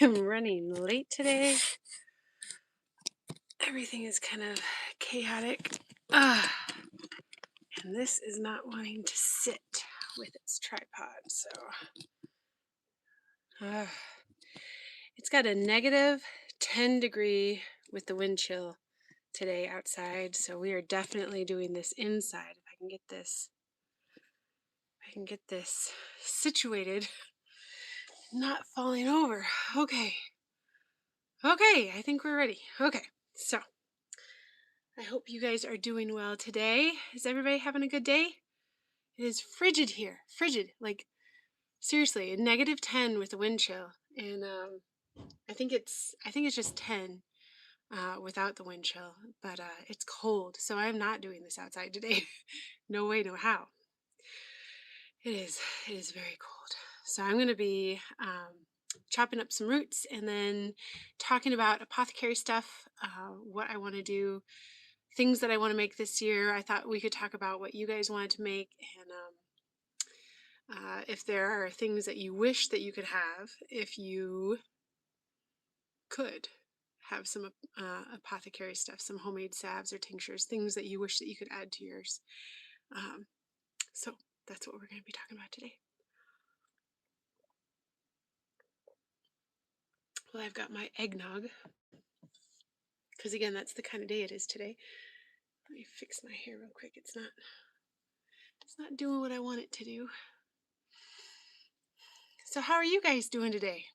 am running late today. Everything is kind of chaotic. Ah, and this is not wanting to sit with its tripod. So ah, it's got a negative 10 degree with the wind chill today outside. So we are definitely doing this inside. If I can get this situated, not falling over. Okay. Okay, I think we're ready. Okay, so I hope you guys are doing well today. Is everybody having a good day? It is frigid here. Frigid. Like seriously, a negative 10 with the wind chill. And I think it's just 10 without the wind chill, but it's cold. So I'm not doing this outside today. No way, no how. It is very cold. So I'm going to be chopping up some roots and then talking about apothecary stuff, what I want to do, things that I want to make this year. I thought we could talk about what you guys wanted to make and if there are things that you wish that you could have if you could have some apothecary stuff, some homemade salves or tinctures, things that you wish that you could add to yours. So that's what we're going to be talking about today. Well, I've got my eggnog because again, that's the kind of day it is today. Let me fix my hair real quick. It's not doing what I want it to do. So how are you guys doing today?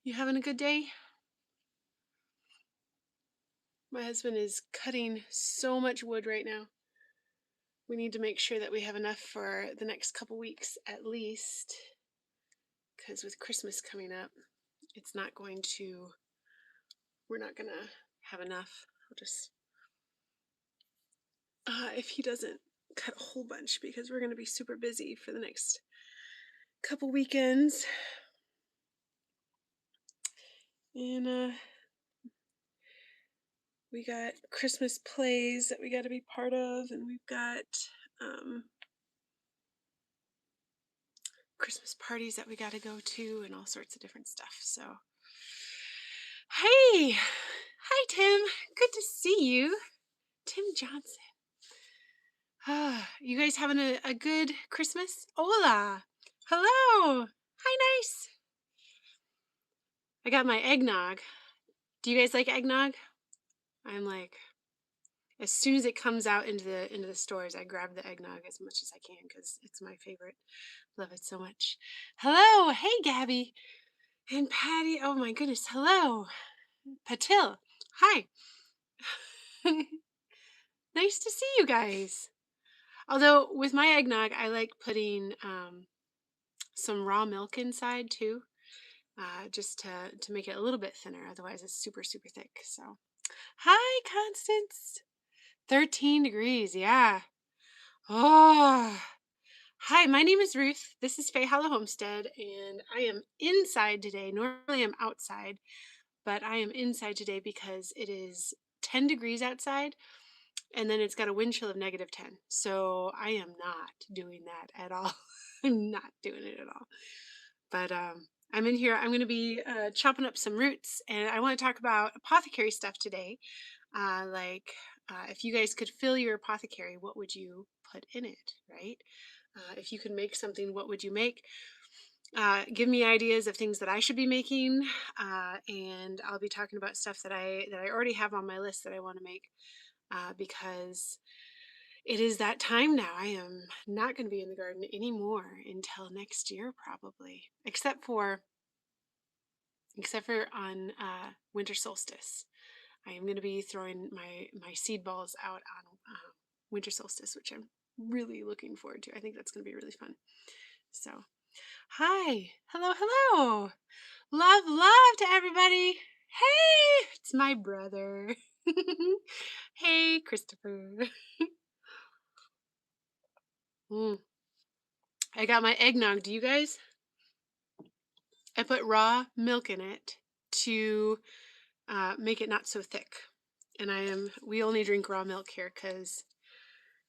You having a good day? My husband is cutting so much wood right now. We need to make sure that we have enough for the next couple weeks at least, because with Christmas coming up, we're not going to have enough. I'll just, if he doesn't cut a whole bunch, because we're going to be super busy for the next couple weekends. And we got Christmas plays that we got to be part of, and we've got Christmas parties that we got to go to, and all sorts of different stuff. So, hey, hi Tim, good to see you, Tim Johnson. You guys having a good Christmas? Hola, hello, hi, nice. I got my eggnog. Do you guys like eggnog? I'm like, as soon as it comes out into the stores, I grab the eggnog as much as I can because it's my favorite. Love it so much. Hello, hey Gabby and Patty. Oh my goodness, hello, Patil. Hi. Nice to see you guys. Although with my eggnog, I like putting some raw milk inside too, just to make it a little bit thinner. Otherwise, it's super super thick. So, hi Constance. 13 degrees, yeah. Oh, hi, my name is Ruth. This is Faye Hollow Homestead, and I am inside today. Normally I'm outside, but I am inside today because it is 10 degrees outside, and then it's got a wind chill of negative 10. So I am not doing that at all. I'm not doing it at all. But I'm in here. I'm going to be chopping up some roots, and I want to talk about apothecary stuff today. If you guys could fill your apothecary, what would you put in it, right? If you could make something, what would you make? Give me ideas of things that I should be making, and I'll be talking about stuff that I already have on my list that I want to make, because it is that time now. I am not going to be in the garden anymore until next year, probably, except for on winter solstice. I am going to be throwing my seed balls out on winter solstice, which I'm really looking forward to. I think that's going to be really fun. So, hi, hello, hello, love to everybody. Hey, it's my brother. Hey, Christopher. I got my eggnog. Do you guys? I put raw milk in it to make it not so thick. And we only drink raw milk here because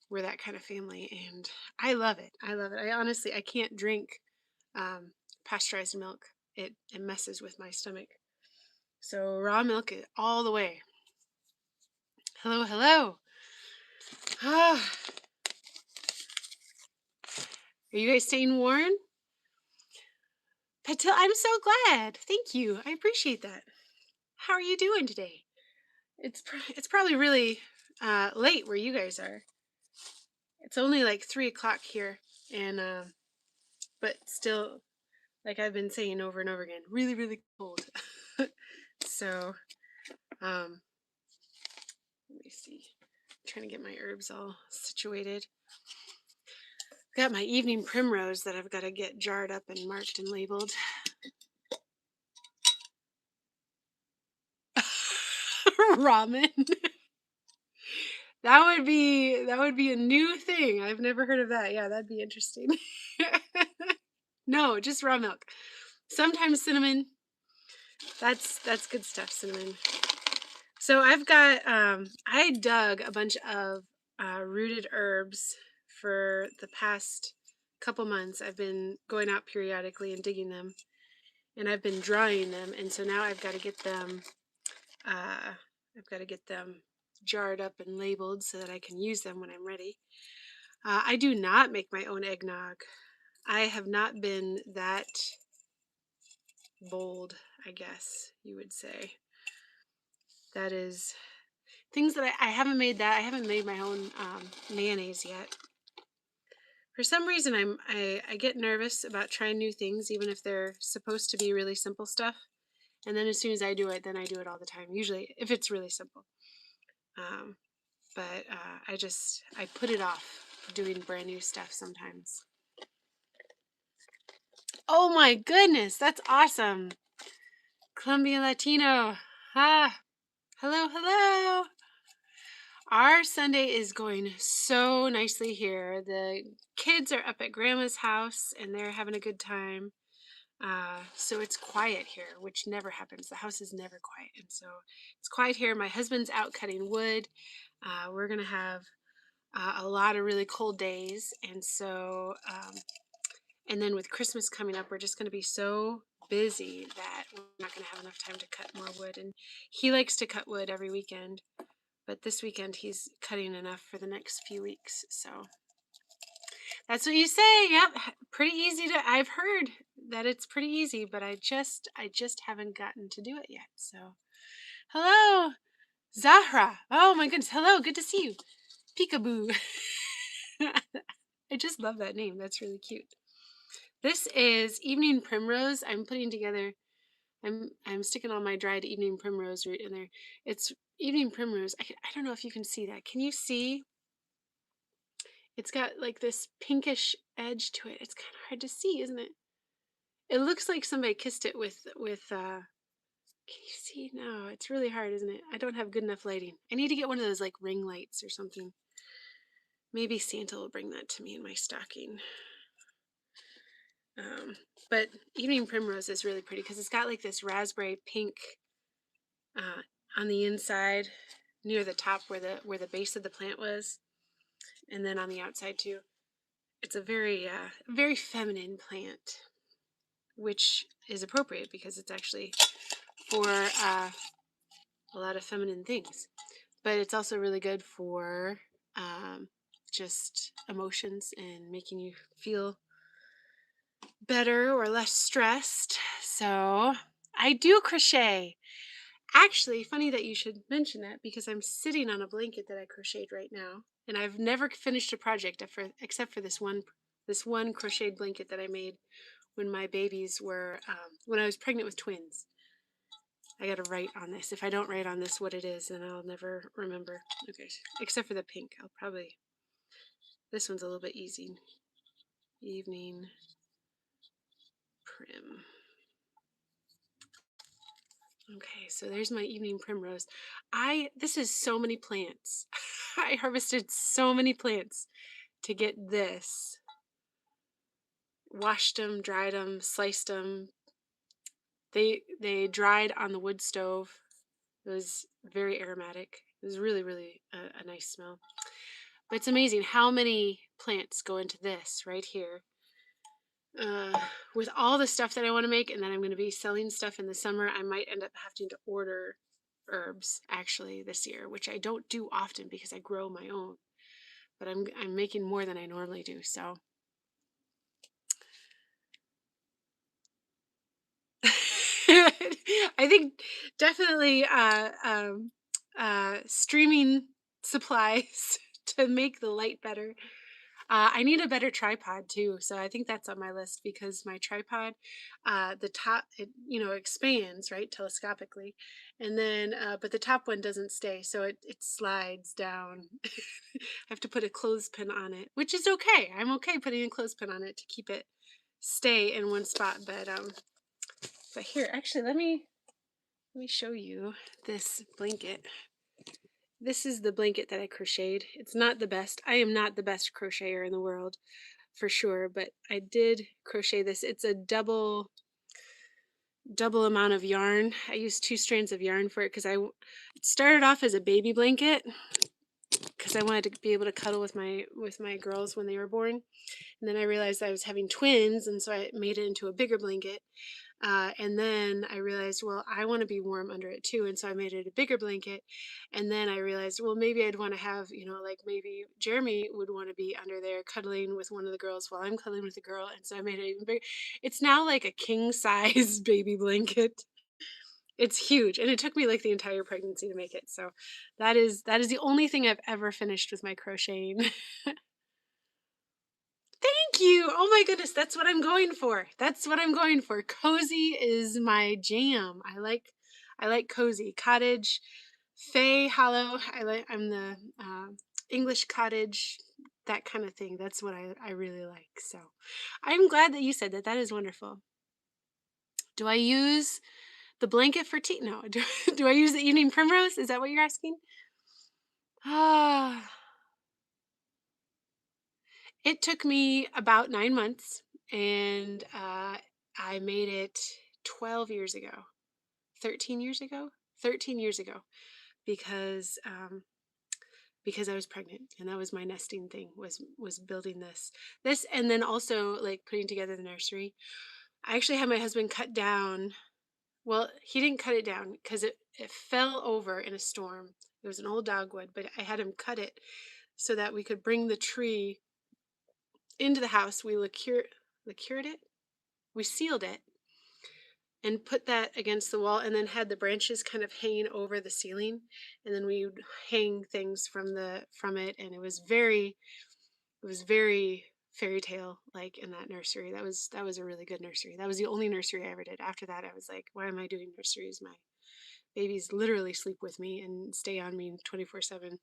we're that kind of family, and I love it. I love it. I honestly, I can't drink pasteurized milk. It messes with my stomach. So raw milk all the way. Hello, hello. Ah, are you guys staying warm? Patil, I'm so glad. Thank you. I appreciate that. How are you doing today? It's probably really late where you guys are. It's only like 3 o'clock here, and but still, like I've been saying over and over again, really, really cold. So, um, let me see. I'm trying to get my herbs all situated. Got my evening primrose that I've got to get jarred up and marked and labeled. Ramen. That would be a new thing. I've never heard of that. Yeah, that'd be interesting. No, just raw milk. Sometimes cinnamon. That's good stuff, cinnamon. So I've got I dug a bunch of rooted herbs for the past couple months. I've been going out periodically and digging them, and I've been drying them, and so now I've got to get them jarred up and labeled so that I can use them when I'm ready. I do not make my own eggnog. I have not been that bold, I guess you would say. That is things that I haven't made that. I haven't made my own mayonnaise yet. For some reason, I get nervous about trying new things, even if they're supposed to be really simple stuff. And then as soon as I do it, then I do it all the time. Usually, if it's really simple. Um, but I put it off doing brand new stuff sometimes. Oh my goodness, that's awesome. Colombian Latino. Ah, hello, hello. Our Sunday is going so nicely here. The kids are up at Grandma's house and they're having a good time. So it's quiet here, which never happens. The house is never quiet. And so it's quiet here. My husband's out cutting wood. We're going to have a lot of really cold days. And so, and then with Christmas coming up, we're just going to be so busy that we're not going to have enough time to cut more wood. And he likes to cut wood every weekend. But this weekend he's cutting enough for the next few weeks. So that's what you say. Yep. Pretty easy to I've heard that it's pretty easy, but I just haven't gotten to do it yet. So hello, Zahra. Oh my goodness. Hello, good to see you. Peekaboo. I just love that name. That's really cute. This is evening primrose. I'm putting together I'm sticking on my dried evening primrose root in there. It's evening primrose. I don't know if you can see that. Can you see? It's got like this pinkish edge to it. It's kind of hard to see, isn't it? It looks like somebody kissed it with can you see? No, it's really hard, isn't it? I don't have good enough lighting. I need to get one of those like ring lights or something. Maybe Santa will bring that to me in my stocking. But evening primrose is really pretty because it's got like this raspberry pink on the inside near the top where the base of the plant was, and then on the outside too. It's a very feminine plant, which is appropriate because it's actually for a lot of feminine things. But it's also really good for just emotions and making you feel better or less stressed. So I do crochet. Actually, funny that you should mention that because I'm sitting on a blanket that I crocheted right now, and I've never finished a project except for this one crocheted blanket that I made when my babies were when I was pregnant with twins. I got to write on this. If I don't write on this what it is, then I'll never remember. Okay, except for the pink. This one's a little bit easy. Evening prim. Okay, so there's my evening primrose. This is so many plants. I harvested so many plants to get this. Washed them, dried them, sliced them. They dried on the wood stove. It was very aromatic. It was really, really a nice smell. But it's amazing how many plants go into this right here. uh, with all the stuff that I want to make, and then I'm going to be selling stuff in the summer, I might end up having to order herbs actually this year, which I don't do often because I grow my own. But I'm making more than I normally do, so I think definitely streaming supplies to make the light better. I need a better tripod too, so I think that's on my list because my tripod, the top it expands right telescopically, and then but the top one doesn't stay, so it slides down. I have to put a clothespin on it, which is okay. I'm okay putting a clothespin on it to keep it stay in one spot, but here, actually, let me show you this blanket. This is the blanket that I crocheted. It's not the best. I am not the best crocheter in the world for sure, but I did crochet this. It's a double amount of yarn. I used 2 strands of yarn for it because it started off as a baby blanket because I wanted to be able to cuddle with my girls when they were born. And then I realized I was having twins, and so I made it into a bigger blanket. And then I realized, well, I want to be warm under it too. And so I made it a bigger blanket. And then I realized, well, maybe I'd want to have, like maybe Jeremy would want to be under there cuddling with one of the girls while I'm cuddling with a girl. And so I made it even bigger. It's now like a king size baby blanket. It's huge. And it took me like the entire pregnancy to make it. So that is the only thing I've ever finished with my crocheting. Thank you. Oh my goodness, that's what I'm going for. That's what I'm going for. Cozy is my jam. I like cozy cottage, fay hollow. I'm the English cottage, that kind of thing. That's what I really like. So I'm glad that you said that. That is wonderful. Do I use the blanket for tea? No. Do I use the evening primrose? Is that what you're asking? Ah, it took me about 9 months, and I made it 12 years ago, 13 years ago, 13 years ago, because because I was pregnant, and that was my nesting thing was building this, and then also like putting together the nursery. I actually had my husband cut down. Well, he didn't cut it down because it fell over in a storm. It was an old dogwood, but I had him cut it so that we could bring the tree into the house. We liqueured it. We sealed it and put that against the wall, and then had the branches kind of hanging over the ceiling, and then we would hang things from it, and it was very fairy tale like in that nursery. That was a really good nursery. That was the only nursery I ever did. After that, I was like, why am I doing nurseries? My babies literally sleep with me and stay on me 24/7.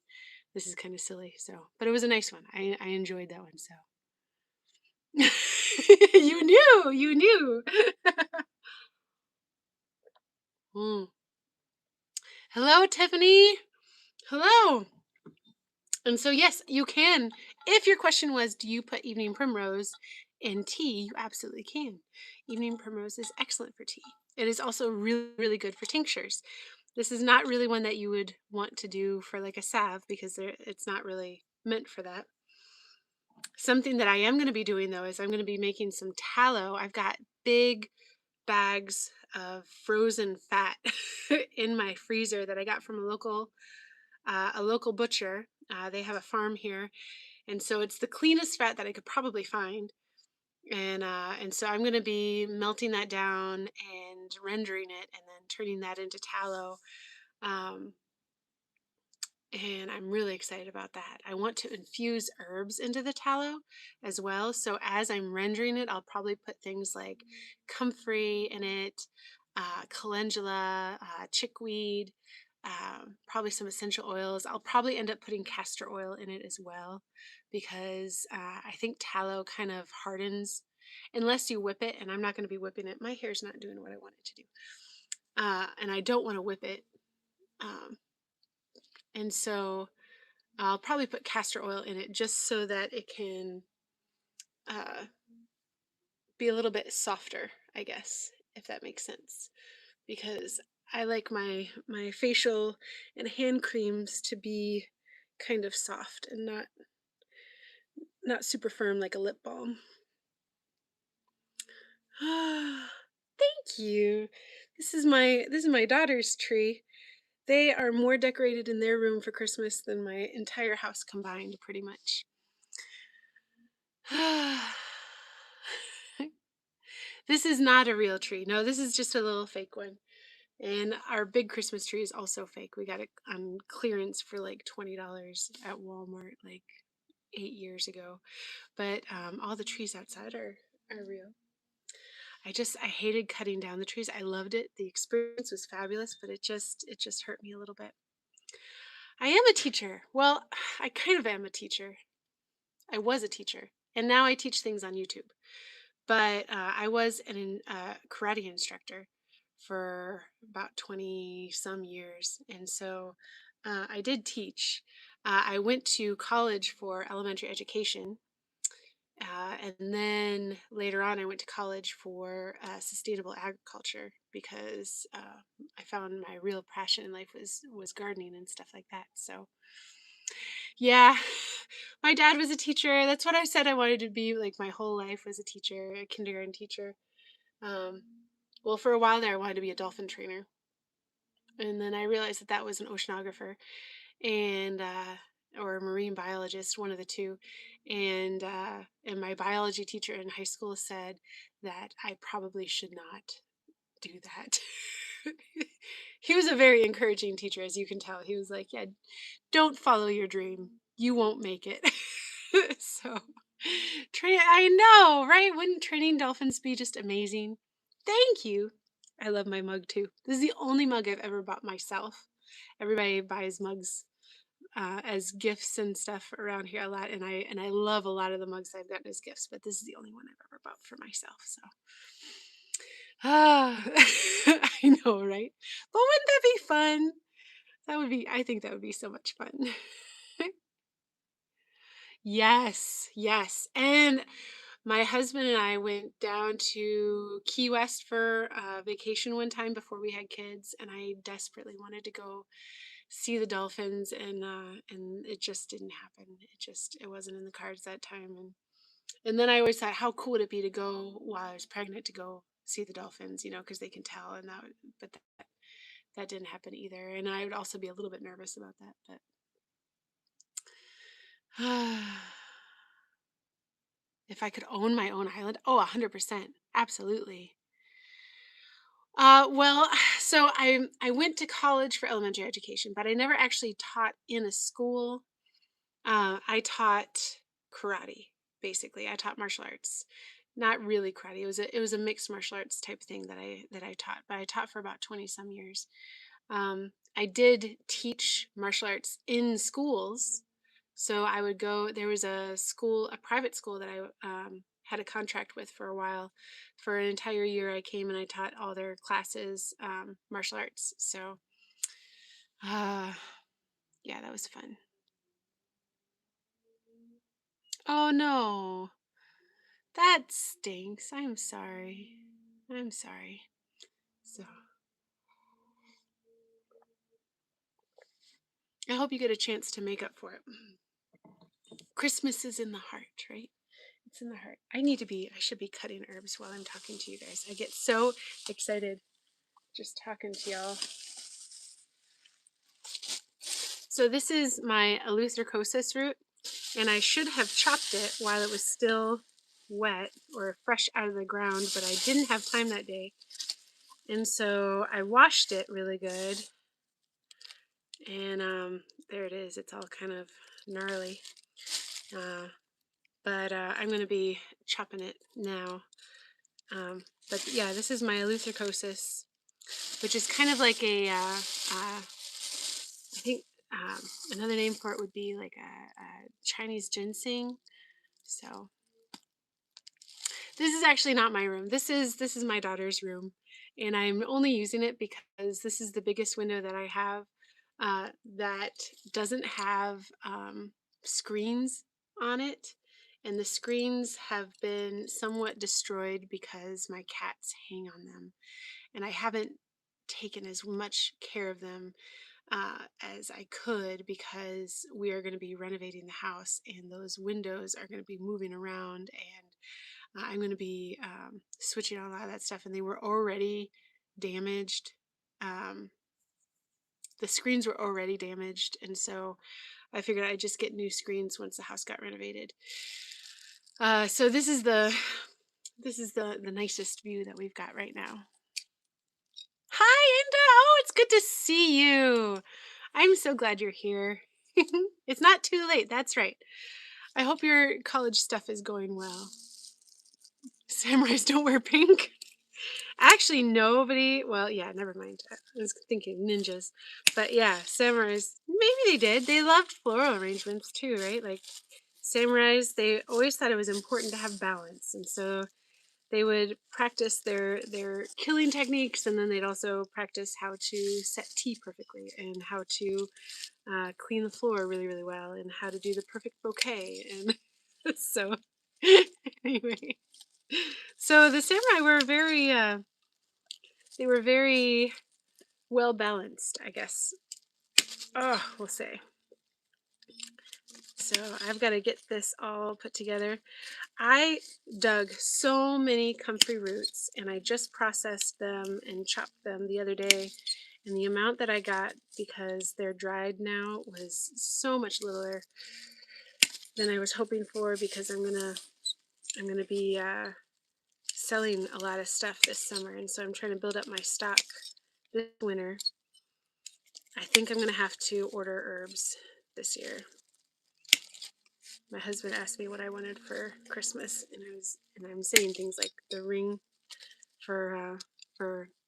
This is kind of silly. So, but it was a nice one. I enjoyed that one. So you knew. Mm. Hello, Tiffany. Hello. And so, yes, you can. If your question was, do you put evening primrose in tea? You absolutely can. Evening primrose is excellent for tea. It is also really, really good for tinctures. This is not really one that you would want to do for like a salve because it's not really meant for that. Something that I am going to be doing though is I'm going to be making some tallow. I've got big bags of frozen fat in my freezer that I got from a local butcher. They have a farm here, and so it's the cleanest fat that I could probably find. And so I'm going to be melting that down and rendering it, and then turning that into tallow. Um, and I'm really excited about that. I want to infuse herbs into the tallow as well. So as I'm rendering it, I'll probably put things like comfrey in it, calendula, chickweed, probably some essential oils. I'll probably end up putting castor oil in it as well because I think tallow kind of hardens unless you whip it. And I'm not going to be whipping it. My hair's not doing what I want it to do. And I don't want to whip it. Um, and so I'll probably put castor oil in it just so that it can uh, be a little bit softer, I guess, if that makes sense. Because I like my facial and hand creams to be kind of soft and not super firm like a lip balm. Thank you. This is my daughter's tree. They are more decorated in their room for Christmas than my entire house combined, pretty much. This is not a real tree. No, this is just a little fake one. And our big Christmas tree is also fake. We got it on clearance for like $20 at Walmart like 8 years ago. But all the trees outside are real. I hated cutting down the trees. I loved it. The experience was fabulous, but it just hurt me a little bit. I am a teacher. Well, I kind of am a teacher. I was a teacher, and now I teach things on YouTube. But I was an karate instructor for about 20 some years. And so I did teach. I went to college for elementary education. And then later on, I went to college for sustainable agriculture because I found my real passion in life was gardening and stuff like that. So yeah, my dad was a teacher. That's what I said I wanted to be like my whole life was a teacher, a kindergarten teacher. Um, well, for a while there, I wanted to be a dolphin trainer, and then I realized that that was an oceanographer and or a marine biologist, one of the two. And my biology teacher in high school said that I probably should not do that. He was a very encouraging teacher, as you can tell. He was like, "Yeah, don't follow your dream. You won't make it." So, I know, right? Wouldn't training dolphins be just amazing? Thank you. I love my mug too. This is the only mug I've ever bought myself. Everybody buys mugs as gifts and stuff around here a lot, and I love a lot of the mugs I've gotten as gifts, but this is the only one I've ever bought for myself. So, ah, I know, right? But wouldn't that be fun? That would be. I think that would be so much fun. Yes, yes. And my husband and I went down to Key West for vacation one time before we had kids, and I desperately wanted to go see the dolphins, and it just didn't happen. It wasn't in the cards that time. And then I always thought, how cool would it be to go while I was pregnant to go see the dolphins, because they can tell, but that didn't happen either. And I would also be a little bit nervous about that, but. If I could own my own island, oh, 100%. Absolutely. Well, so I went to college for elementary education, but I never actually taught in a school. I taught karate, basically. I taught martial arts. Not really karate. It was a mixed martial arts type thing that I taught, but I taught for about 20 some years. I did teach martial arts in schools. So I would go, there was a private school that I had a contract with for a while. For an entire year, I came and I taught all their classes, martial arts. So, uh, yeah, that was fun. Oh no, that stinks. I'm sorry. I'm sorry. So, I hope you get a chance to make up for it. Christmas is in the heart, right? It's in the heart. I should be cutting herbs while I'm talking to you guys. I get so excited just talking to y'all. So this is my eleutherococcus root, and I should have chopped it while it was still wet or fresh out of the ground, but I didn't have time that day. And so I washed it really good, and there it is. It's all kind of gnarly. Uh, but I'm going to be chopping it now. But yeah, this is my eleutherococcus, which is kind of like I think another name for it would be like a Chinese ginseng. So this is actually not my room. This is my daughter's room, and I'm only using it because this is the biggest window that I have that doesn't have screens on it, and the screens have been somewhat destroyed because my cats hang on them, and I haven't taken as much care of them as I could because we are going to be renovating the house and those windows are going to be moving around. And I'm going to be switching on a lot of that stuff, and they were already damaged. Um, the screens were already damaged, and so I figured I'd just get new screens once the house got renovated. So this is the nicest view that we've got right now. Hi, Inda. Oh, it's good to see you. I'm so glad you're here. It's not too late. That's right. I hope your college stuff is going well. Samurais don't wear pink. Actually, nobody. Well, yeah, never mind. I was thinking ninjas. But yeah, samurais. Maybe they did. They loved floral arrangements too, right? Like samurais, they always thought it was important to have balance. And so they would practice their killing techniques, and then they'd also practice how to set tea perfectly and how to clean the floor really, really well and how to do the perfect bouquet. And so, anyway, so the samurai were they were very well balanced, I guess. Oh, we'll say. So I've got to get this all put together. I dug so many comfrey roots and I just processed them and chopped them the other day. And the amount that I got, because they're dried now, was so much littler than I was hoping for, because I'm gonna be selling a lot of stuff this summer, and so I'm trying to build up my stock this winter. I think I'm gonna have to order herbs this year. My husband asked me what I wanted for Christmas, and I'm saying things like the ring for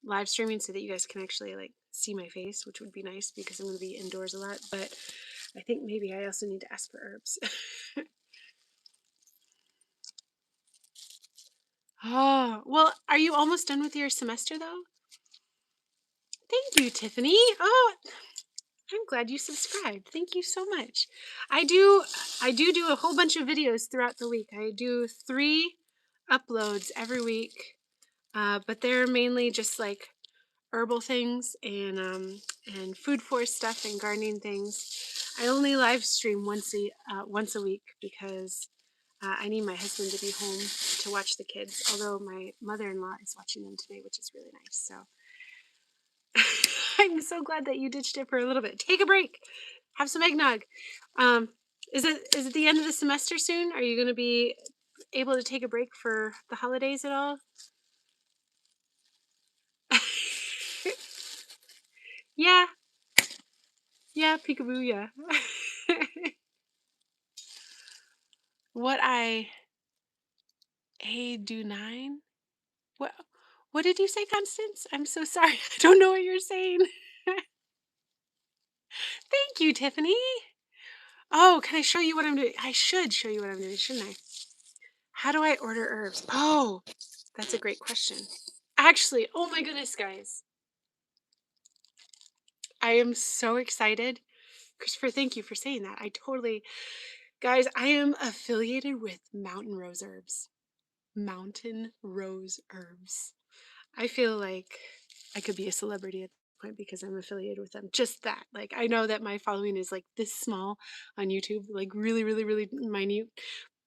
live streaming, so that you guys can actually like see my face, which would be nice because I'm going to be indoors a lot. But I think maybe I also need to ask for herbs. Oh, well, are you almost done with your semester though? Thank you, Tiffany. Oh, I'm glad you subscribed. Thank you so much. I do a whole bunch of videos throughout the week. I do 3 uploads every week, but they're mainly just like herbal things and food forest stuff and gardening things. I only live stream once a week because I need my husband to be home to watch the kids. Although my mother-in-law is watching them today, which is really nice. So I'm so glad that you ditched it for a little bit. Take a break. Have some eggnog. Um, is it the end of the semester soon? Are you going to be able to take a break for the holidays at all? Yeah, yeah, peekaboo, yeah. What I do 9? What what did you say, Constance? I'm so sorry. I don't know what you're saying. Thank you, Tiffany. Oh, can I show you what I'm doing? I should show you what I'm doing, shouldn't I? How do I order herbs? Oh, that's a great question. Actually, oh my goodness, guys. I am so excited. Christopher, thank you for saying that. Guys, I am affiliated with Mountain Rose Herbs. Mountain Rose Herbs. I feel like I could be a celebrity at this point because I'm affiliated with them. Just that. Like, I know that my following is like this small on YouTube, like really, really, really minute,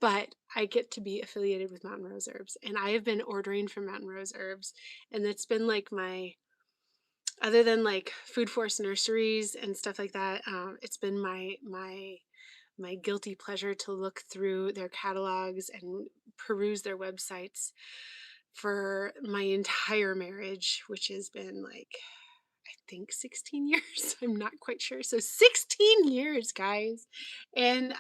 but I get to be affiliated with Mountain Rose Herbs. And I have been ordering from Mountain Rose Herbs, and it's been like other than like food forest nurseries and stuff like that, it's been my guilty pleasure to look through their catalogs and peruse their websites for my entire marriage, which has been like, I think 16 years. I'm not quite sure. So 16 years, guys. And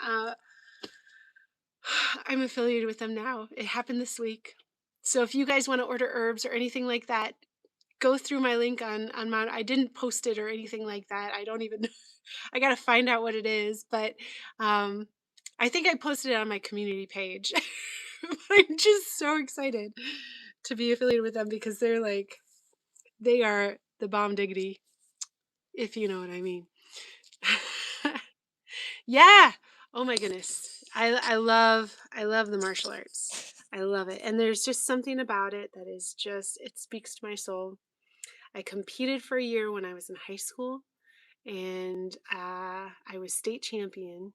I'm affiliated with them now. It happened this week. So if you guys want to order herbs or anything like that, go through my link on Mount. I didn't post it or anything like that. I don't even I got to find out what it is, but um I think I posted it on my community page. I'm just so excited to be affiliated with them because they are the bomb diggity, if you know what I mean. Yeah. Oh my goodness. I love the martial arts. I love it. And there's just something about it that is just, it speaks to my soul. I competed for a year when I was in high school, and I was state champion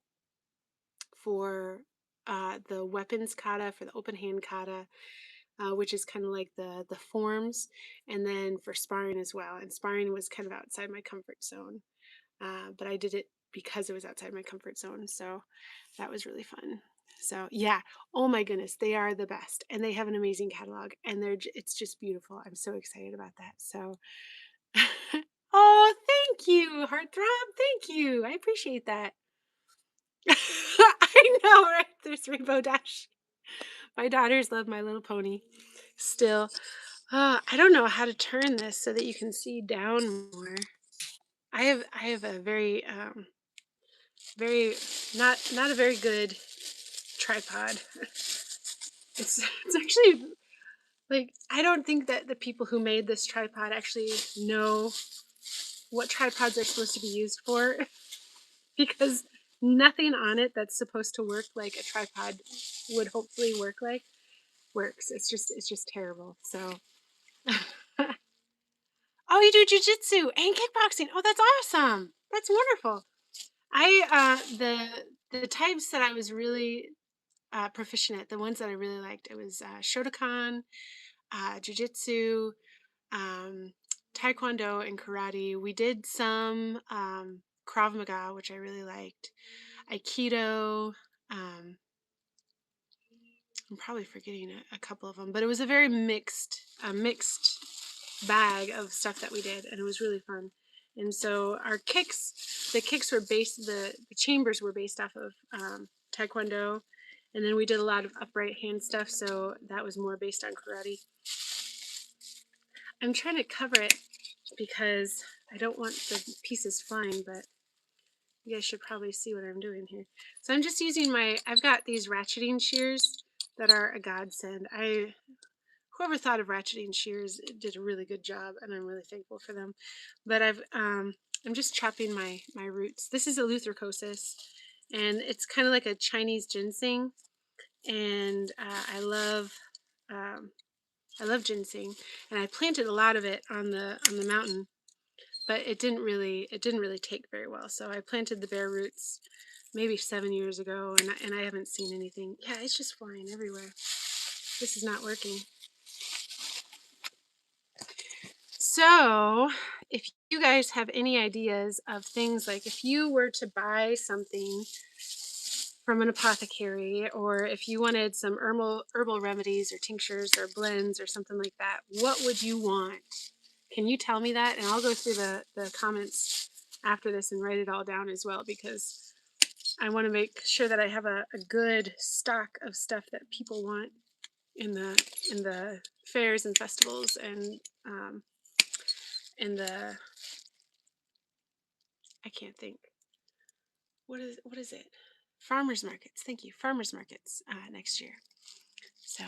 for the weapons kata for the open hand kata, which is kind of like the forms, and then for sparring as well. And sparring was kind of outside my comfort zone, but I did it because it was outside my comfort zone. So that was really fun. So yeah, oh my goodness, they are the best, and they have an amazing catalog, and it's just beautiful. I'm so excited about that. So, oh, thank you, heartthrob. Thank you. I appreciate that. I know, right? There's Rainbow Dash. My daughters love My Little Pony. Still, I don't know how to turn this so that you can see down more. I have a very not a very good tripod. It's actually like I don't think that the people who made this tripod actually know what tripods are supposed to be used for because nothing on it that's supposed to work like a tripod would hopefully work like works. It's just terrible. So oh, you do jujitsu and kickboxing. Oh, that's awesome. That's wonderful. The types that I was really proficient at, the ones that I really liked, it was Shotokan, jujitsu, um, taekwondo, and karate. We did some Krav Maga, which I really liked, Aikido. Um, I'm probably forgetting a couple of them, but it was a very mixed bag of stuff that we did, and it was really fun. And so the kicks were based, the chambers were based off of Taekwondo, and then we did a lot of upright hand stuff, so that was more based on karate. I'm trying to cover it because I don't want the pieces flying, but you guys should probably see what I'm doing here. So I'm just using I've got these ratcheting shears that are a godsend. Whoever thought of ratcheting shears did a really good job, and I'm really thankful for them. But I'm just chopping my roots. This is Eleutherocosis, and it's kind of like a Chinese ginseng, and I love ginseng, and I planted a lot of it on the mountain, but it didn't really take very well. So I planted the bare roots maybe 7 years ago, and I haven't seen anything. Yeah, it's just flying everywhere. This is not working. So, if you guys have any ideas of things, like if you were to buy something from an apothecary, or if you wanted some herbal remedies or tinctures or blends or something like that, what would you want? Can you tell me that? And I'll go through the comments after this and write it all down as well, because I want to make sure that I have a good stock of stuff that people want in the fairs and festivals and in the I can't think. What is it? Farmers markets. Thank you. Farmers markets next year. So,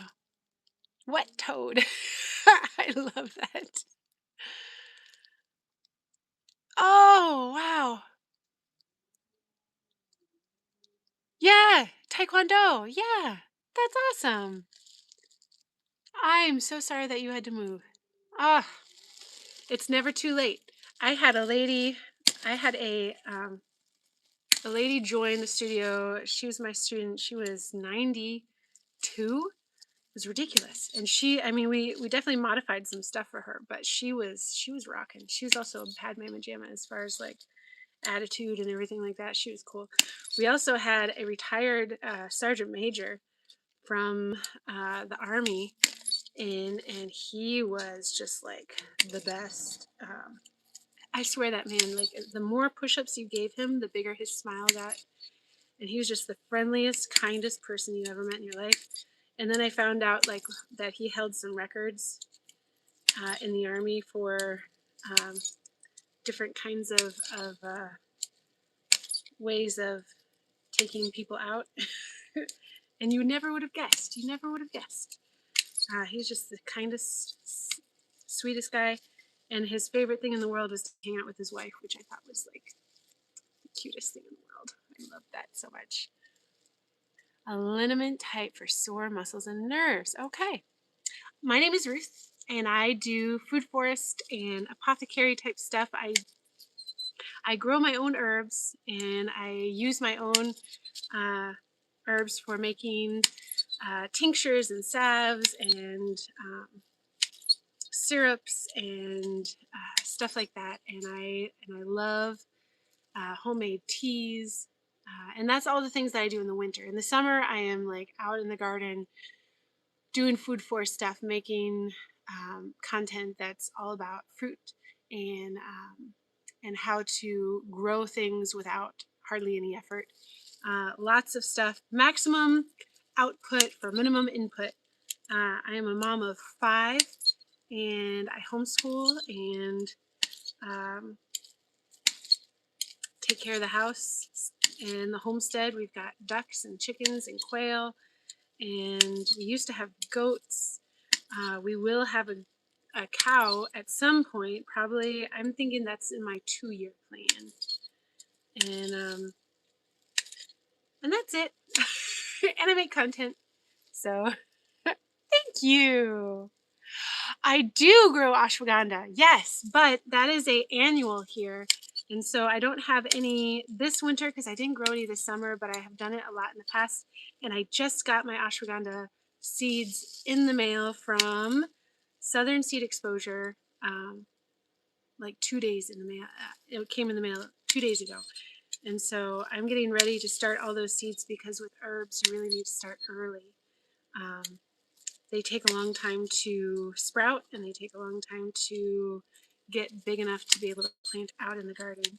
what toad? I love that. Oh, wow. Yeah, Taekwondo. Yeah, that's awesome. I'm so sorry that you had to move. Ah, it's never too late. I had a lady, I had a lady join the studio. She was my student. She was 92. Was ridiculous. And I mean, we definitely modified some stuff for her, but she was rocking. She was also a Padme Majama as far as like attitude and everything like that. She was cool. We also had a retired sergeant major from the army, and he was just like the best. I swear that man, like the more push-ups you gave him, the bigger his smile got. And he was just the friendliest, kindest person you ever met in your life. And then I found out like that he held some records in the army for um, different kinds of ways of taking people out. And you never would have guessed. You never would have guessed. He's just the kindest, sweetest guy. And his favorite thing in the world was to hang out with his wife, which I thought was like the cutest thing in the world. I love that so much. A liniment type for sore muscles and nerves. Okay. My name is Ruth, and I do food forest and apothecary type stuff. I grow my own herbs, and I use my own herbs for making tinctures and salves and syrups and stuff like that. And I love homemade teas. And that's all the things that I do in the winter. In the summer, I am like out in the garden doing food for stuff, making content that's all about fruit and how to grow things without hardly any effort. Lots of stuff, maximum output for minimum input. I am a mom of 5, and I homeschool and um, take care of the house and the homestead. We've got ducks and chickens and quail, and we used to have goats. We will have a cow at some point, probably. I'm thinking that's in my 2-year plan. And that's it. And I make content. So thank you. I do grow ashwagandha, yes, but that is a annual here. And so I don't have any this winter because I didn't grow any this summer, but I have done it a lot in the past. And I just got my ashwagandha seeds in the mail from Southern Seed Exposure, like 2 days in the mail. It came in the mail 2 days ago. And so I'm getting ready to start all those seeds because with herbs, you really need to start early. They take a long time to sprout, and they take a long time to get big enough to be able to plant out in the garden.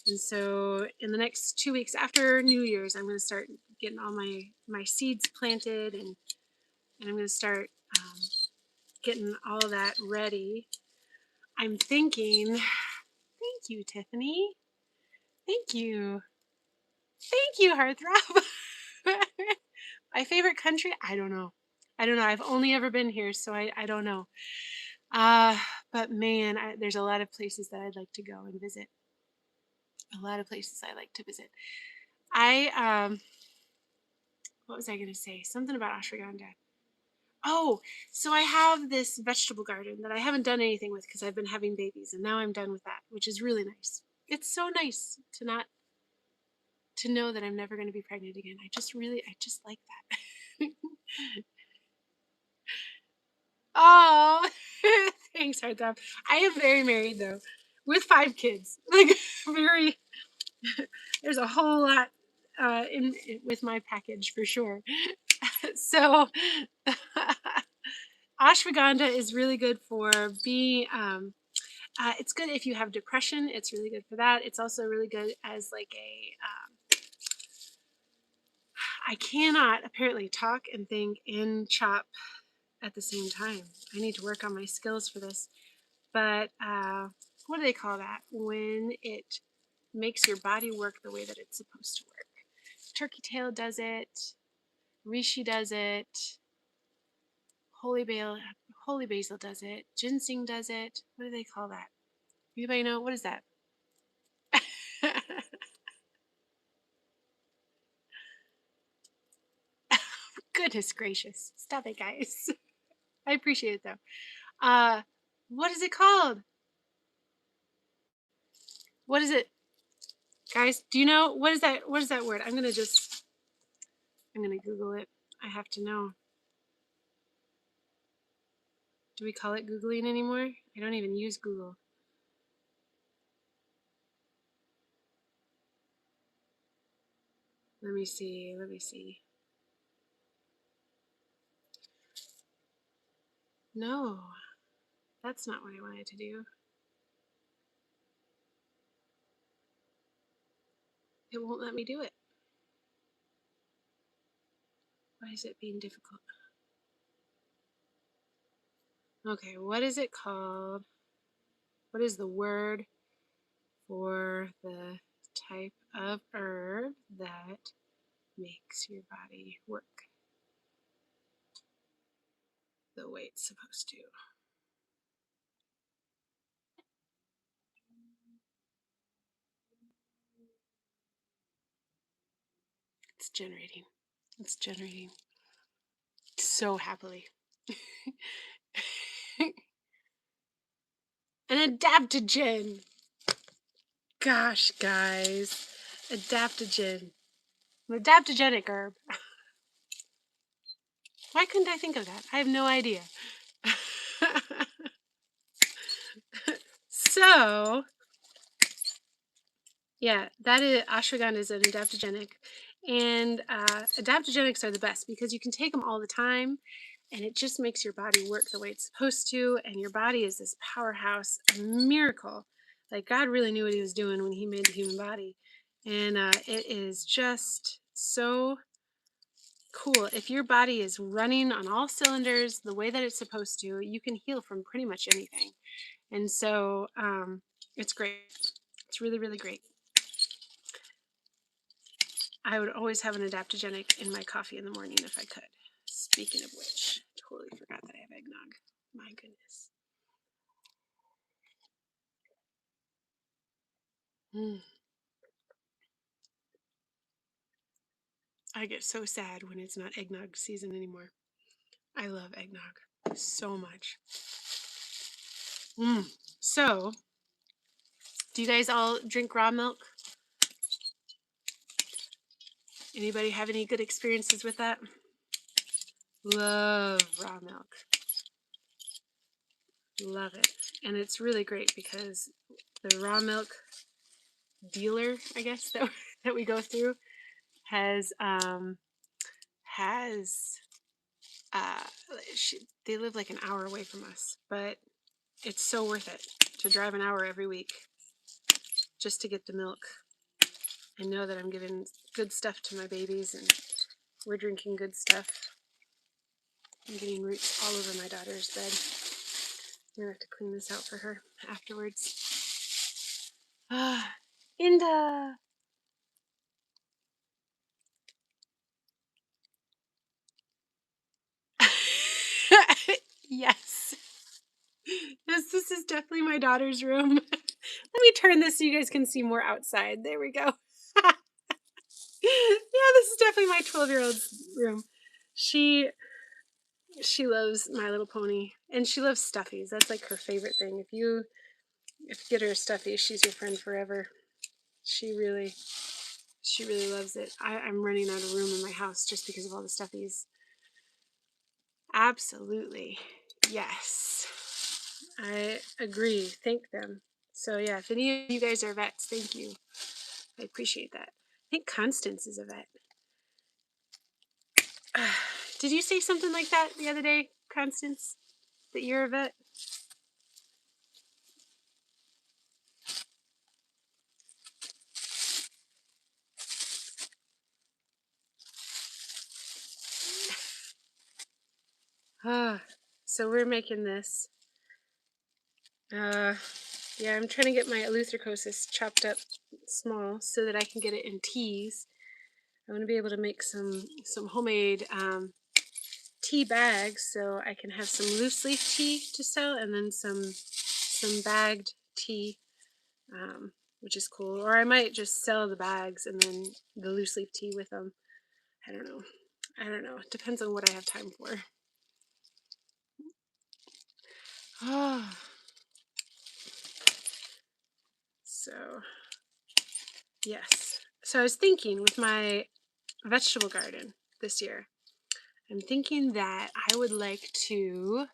And so in the next 2 weeks after New Year's, I'm going to start getting all my seeds planted, and I'm going to start getting all of that ready. I'm thinking, thank you, Tiffany. Thank you. Thank you, Heartthrob. My favorite country? I don't know. I've only ever been here, so I don't know. But man, there's a lot of places that I'd like to go and visit. A lot of places I like to visit. What was I going to say? Something about ashwagandha. Oh, so I have this vegetable garden that I haven't done anything with because I've been having babies, and now I'm done with that, which is really nice. It's so nice to know that I'm never going to be pregnant again. I just like that. Oh, thanks, Heartthrob. I am very married though, with 5 kids. Like very, there's a whole lot in with my package for sure. So, ashwagandha is really good for being. It's good if you have depression. It's really good for that. It's also really good as like a. I cannot apparently talk and think and chop at the same time. I need to work on my skills for this. But what do they call that? When it makes your body work the way that it's supposed to work. Turkey tail does it. Reishi does it. Holy basil does it. Ginseng does it. What do they call that? Anybody know? What is that? Goodness gracious. Stop it, guys. I appreciate it, though. What is it called? What is it? Guys, do you know? What is that? What is that word? I'm going to Google it. I have to know. Do we call it Googling anymore? I don't even use Google. Let me see. No, that's not what I wanted to do. It won't let me do it. Why is it being difficult? Okay, what is it called? What is the word for the type of herb that makes your body work the way it's supposed to? It's generating. It's generating so happily. An adaptogen. Gosh, guys. Adaptogen. An adaptogenic herb. Why couldn't I think of that? I have no idea. So, yeah, that is ashwagandha is an adaptogenic, and adaptogenics are the best because you can take them all the time, and it just makes your body work the way it's supposed to. And your body is this powerhouse, a miracle. Like God really knew what He was doing when He made the human body, and it is just so cool. If your body is running on all cylinders the way that it's supposed to, you can heal from pretty much anything. And so it's great. It's really, really great. I would always have an adaptogenic in my coffee in the morning if I could. Speaking of which, totally forgot that I have eggnog. My goodness. I get so sad when it's not eggnog season anymore. I love eggnog so much. So, do you guys all drink raw milk? Anybody have any good experiences with that? Love raw milk. Love it. And it's really great because the raw milk dealer, I guess, that we go through has has uh they live like an hour away from us, but it's so worth it to drive an hour every week just to get the milk and know that I'm giving good stuff to my babies and we're drinking good stuff. I'm getting roots all over my daughter's bed. I'm gonna have to clean this out for her afterwards. Inda. Yes. Yes, this is definitely my daughter's room. Let me turn this so you guys can see more outside. There we go. Yeah, this is definitely my 12-year-old's room. She loves My Little Pony and she loves stuffies. That's like her favorite thing. If you get her a stuffy, she's your friend forever. She really loves it. I'm running out of room in my house just because of all the stuffies. Absolutely. Yes. I agree. Thank them. So yeah, if any of you guys are vets, thank you. I appreciate that. I think Constance is a vet. Did you say something like that the other day, Constance? That you're a vet? So we're making this. Yeah, I'm trying to get my eleutherococcus chopped up small so that I can get it in teas. I want to be able to make some homemade tea bags so I can have some loose leaf tea to sell and then some bagged tea, which is cool. Or I might just sell the bags and then the loose leaf tea with them. I don't know. It depends on what I have time for. So, yes. So I was thinking with my vegetable garden this year, I'm thinking that I would like to.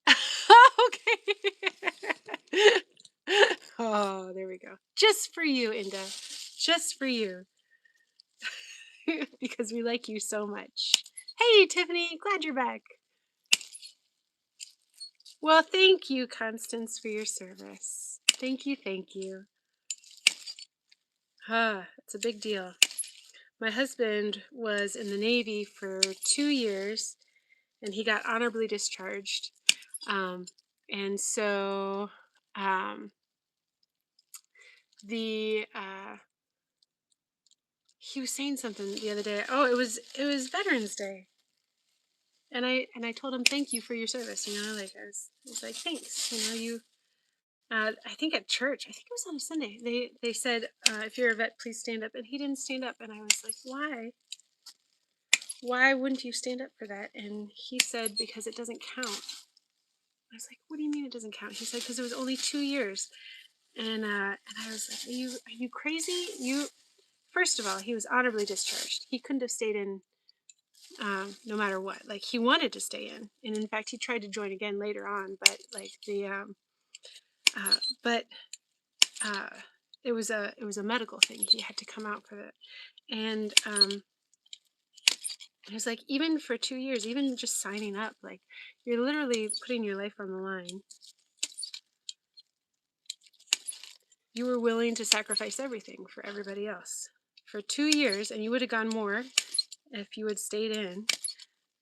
Okay. Oh, there we go. Just for you, Inda. Just for you. Because we like you so much. Hey, Tiffany. Glad you're back. Well, thank you, Constance, for your service. Thank you, thank you. It's a big deal. My husband was in the Navy for 2 years, and he got honorably discharged. And so the he was saying something the other day. Oh, it was Veterans Day, and I told him thank you for your service. You know, like I was like thanks. You know, you. I think at church, I think it was on a Sunday. They said if you're a vet, please stand up, and he didn't stand up, and I was like, why? Why wouldn't you stand up for that? And he said because it doesn't count. I was like, what do you mean it doesn't count? He said because it was only 2 years. And I was like, are you crazy? first of all, he was honorably discharged. He couldn't have stayed in no matter what. Like he wanted to stay in, and in fact, he tried to join again later on. But like but it was a medical thing. He had to come out for it, and it was like even for 2 years, even just signing up, like you're literally putting your life on the line. You were willing to sacrifice everything for everybody else for 2 years, and you would have gone more if you had stayed in.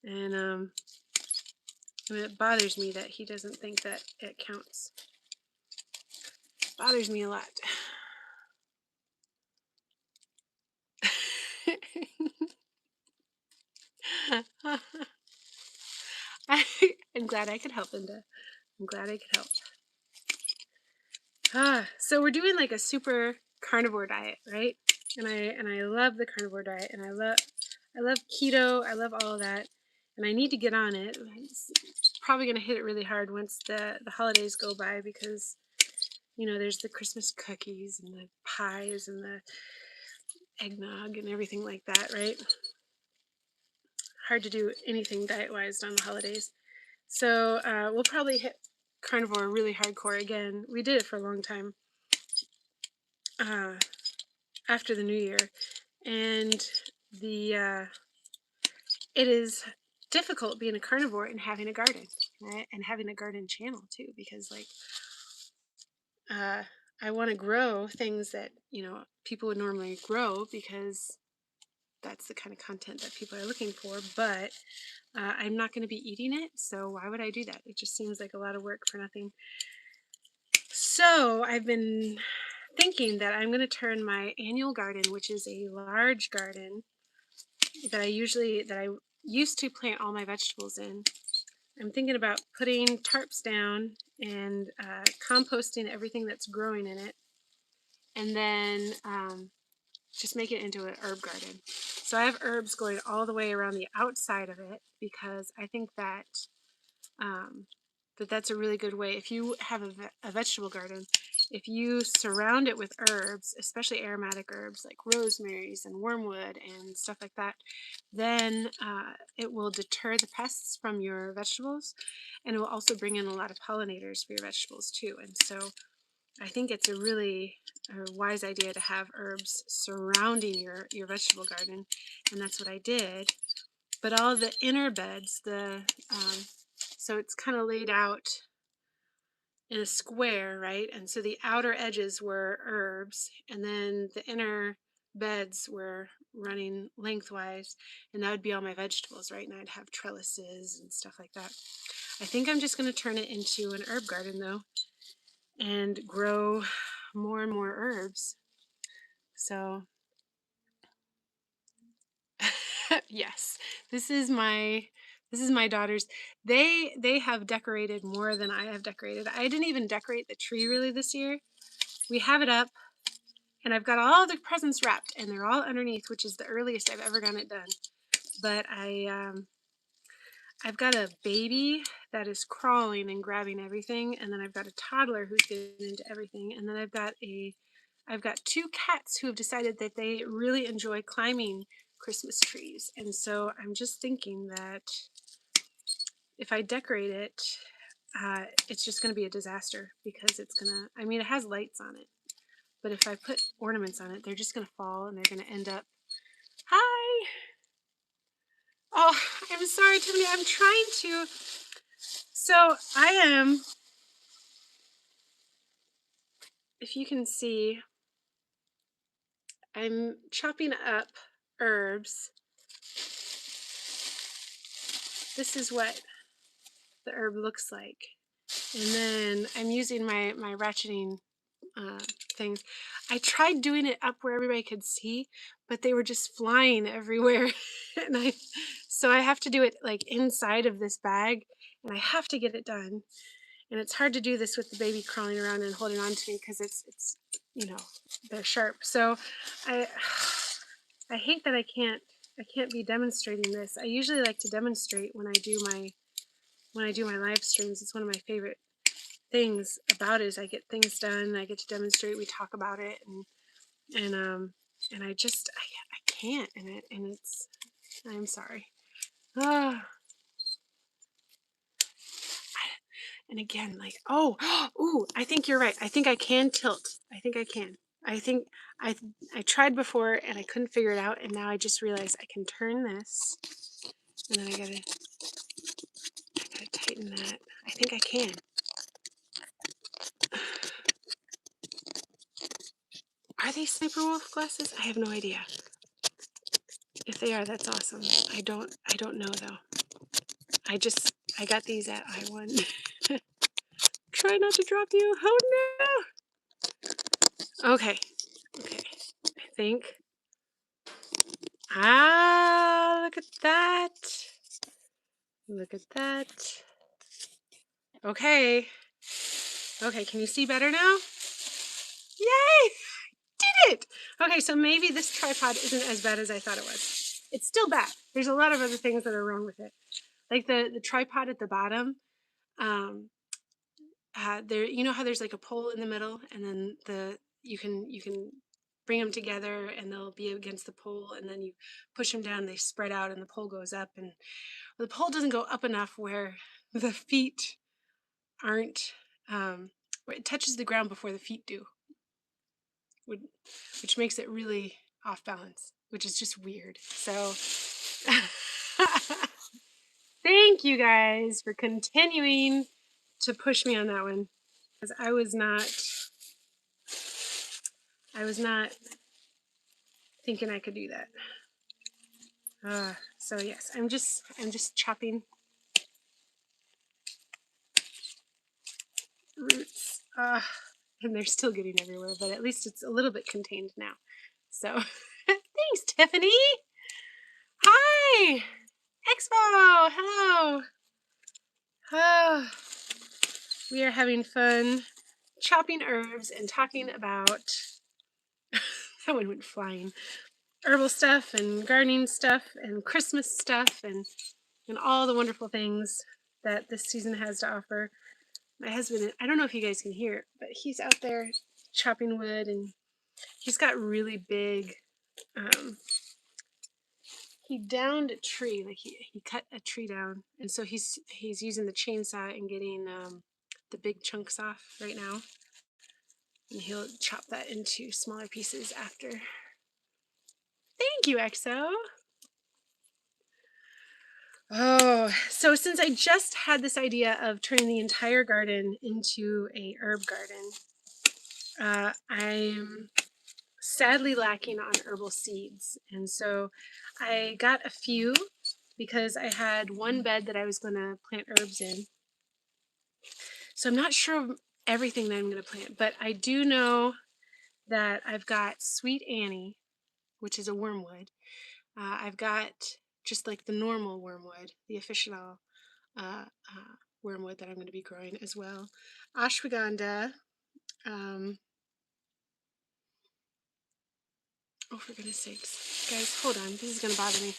And I mean, it bothers me that he doesn't think that it counts. It bothers me a lot. I'm glad I could help, Linda. I'm glad I could help. So we're doing like a super carnivore diet, right? And I love the carnivore diet, and I love keto. I love all of that, and I need to get on it. It's probably going to hit it really hard once the holidays go by, because there's the Christmas cookies and the pies and the eggnog and everything like that, right? Hard to do anything diet-wise on the holidays. So we'll probably hit carnivore really hardcore again. We did it for a long time after the new year, and it is difficult being a carnivore and having a garden, right? And having a garden channel too, because like I want to grow things that people would normally grow, because that's the kind of content that people are looking for, but I'm not going to be eating it, so why would I do that? It just seems like a lot of work for nothing. So I've been thinking that I'm going to turn my annual garden, which is a large garden that I used to plant all my vegetables in. I'm thinking about putting tarps down and composting everything that's growing in it, and then just make it into an herb garden. So I have herbs going all the way around the outside of it, because I think that that's a really good way. If you have a vegetable garden, if you surround it with herbs, especially aromatic herbs like rosemaries and wormwood and stuff like that, then it will deter the pests from your vegetables, and it will also bring in a lot of pollinators for your vegetables too. And so I think it's a really wise idea to have herbs surrounding your vegetable garden, and that's what I did. But all the inner beds, so it's kind of laid out in a square, right? And so the outer edges were herbs, and then the inner beds were running lengthwise, and that would be all my vegetables, right? And I'd have trellises and stuff like that. I think I'm just going to turn it into an herb garden though, and grow more and more herbs. So yes, this is my daughter's. They have decorated more than I have decorated. I didn't even decorate the tree really this year. We have it up, and I've got all the presents wrapped, and they're all underneath, which is the earliest I've ever gotten it done. But I've got a baby that is crawling and grabbing everything, and then I've got a toddler who's getting into everything, and then I've got two cats who have decided that they really enjoy climbing Christmas trees. And so I'm just thinking that if I decorate it, it's just going to be a disaster, because I mean, it has lights on it, but if I put ornaments on it, they're just going to fall, and they're going to end up, hi. Oh, I'm sorry, Tiffany. I'm trying to. So I am, if you can see, I'm chopping up herbs. This is what the herb looks like. And then I'm using my ratcheting things. I tried doing it up where everybody could see, but they were just flying everywhere. And so I have to do it like inside of this bag, and I have to get it done. And it's hard to do this with the baby crawling around and holding on to me, because it's they're sharp. So I I hate that I can't be demonstrating this. I usually like to demonstrate when I do my live streams. It's one of my favorite things about it, is I get things done, I get to demonstrate, we talk about it, and and I can't, and it's, I'm sorry. Ah, and again, like, oh, ooh, I think you're right. I think I can tilt. I think I can. I think I I tried before and I couldn't figure it out, and now I just realized I can turn this, and then I gotta tighten that. I think I can. Are they sniper wolf glasses? I have no idea. If they are, that's awesome. I don't know though. I got these at I1. Try not to drop you. Oh no. Okay. Okay. I think. Ah, look at that. Look at that. Okay. Okay, can you see better now? Yay! Did it! Okay, so maybe this tripod isn't as bad as I thought it was. It's still bad. There's a lot of other things that are wrong with it. Like the tripod at the bottom, um, there, you know how there's like a pole in the middle, and then you can bring them together and they'll be against the pole, and then you push them down, they spread out and the pole goes up, and the pole doesn't go up enough where the feet aren't, where it touches the ground before the feet do, which makes it really off balance, which is just weird. So thank you guys for continuing to push me on that one, because I was not thinking I could do that. So yes, I'm just chopping roots. And they're still getting everywhere, but at least it's a little bit contained now. So thanks, Tiffany. Hi, Expo. Hello. Ah, we are having fun chopping herbs and talking about that one went flying. Herbal stuff and gardening stuff and Christmas stuff and all the wonderful things that this season has to offer. My husband, I don't know if you guys can hear it, but he's out there chopping wood, and he's got really big, um, he downed a tree, like he cut a tree down, and so he's using the chainsaw and getting the big chunks off right now, and he'll chop that into smaller pieces after. Thank you, Exo. Oh, so since I just had this idea of turning the entire garden into a herb garden, I'm sadly lacking on herbal seeds. And so I got a few because I had one bed that I was going to plant herbs in. So I'm not sure of everything that I'm going to plant, but I do know that I've got Sweet Annie, which is a wormwood. I've got just like the normal wormwood, the official wormwood that I'm going to be growing as well. Ashwagandha. Um, oh, for goodness sakes. Guys, hold on. This is going to bother me.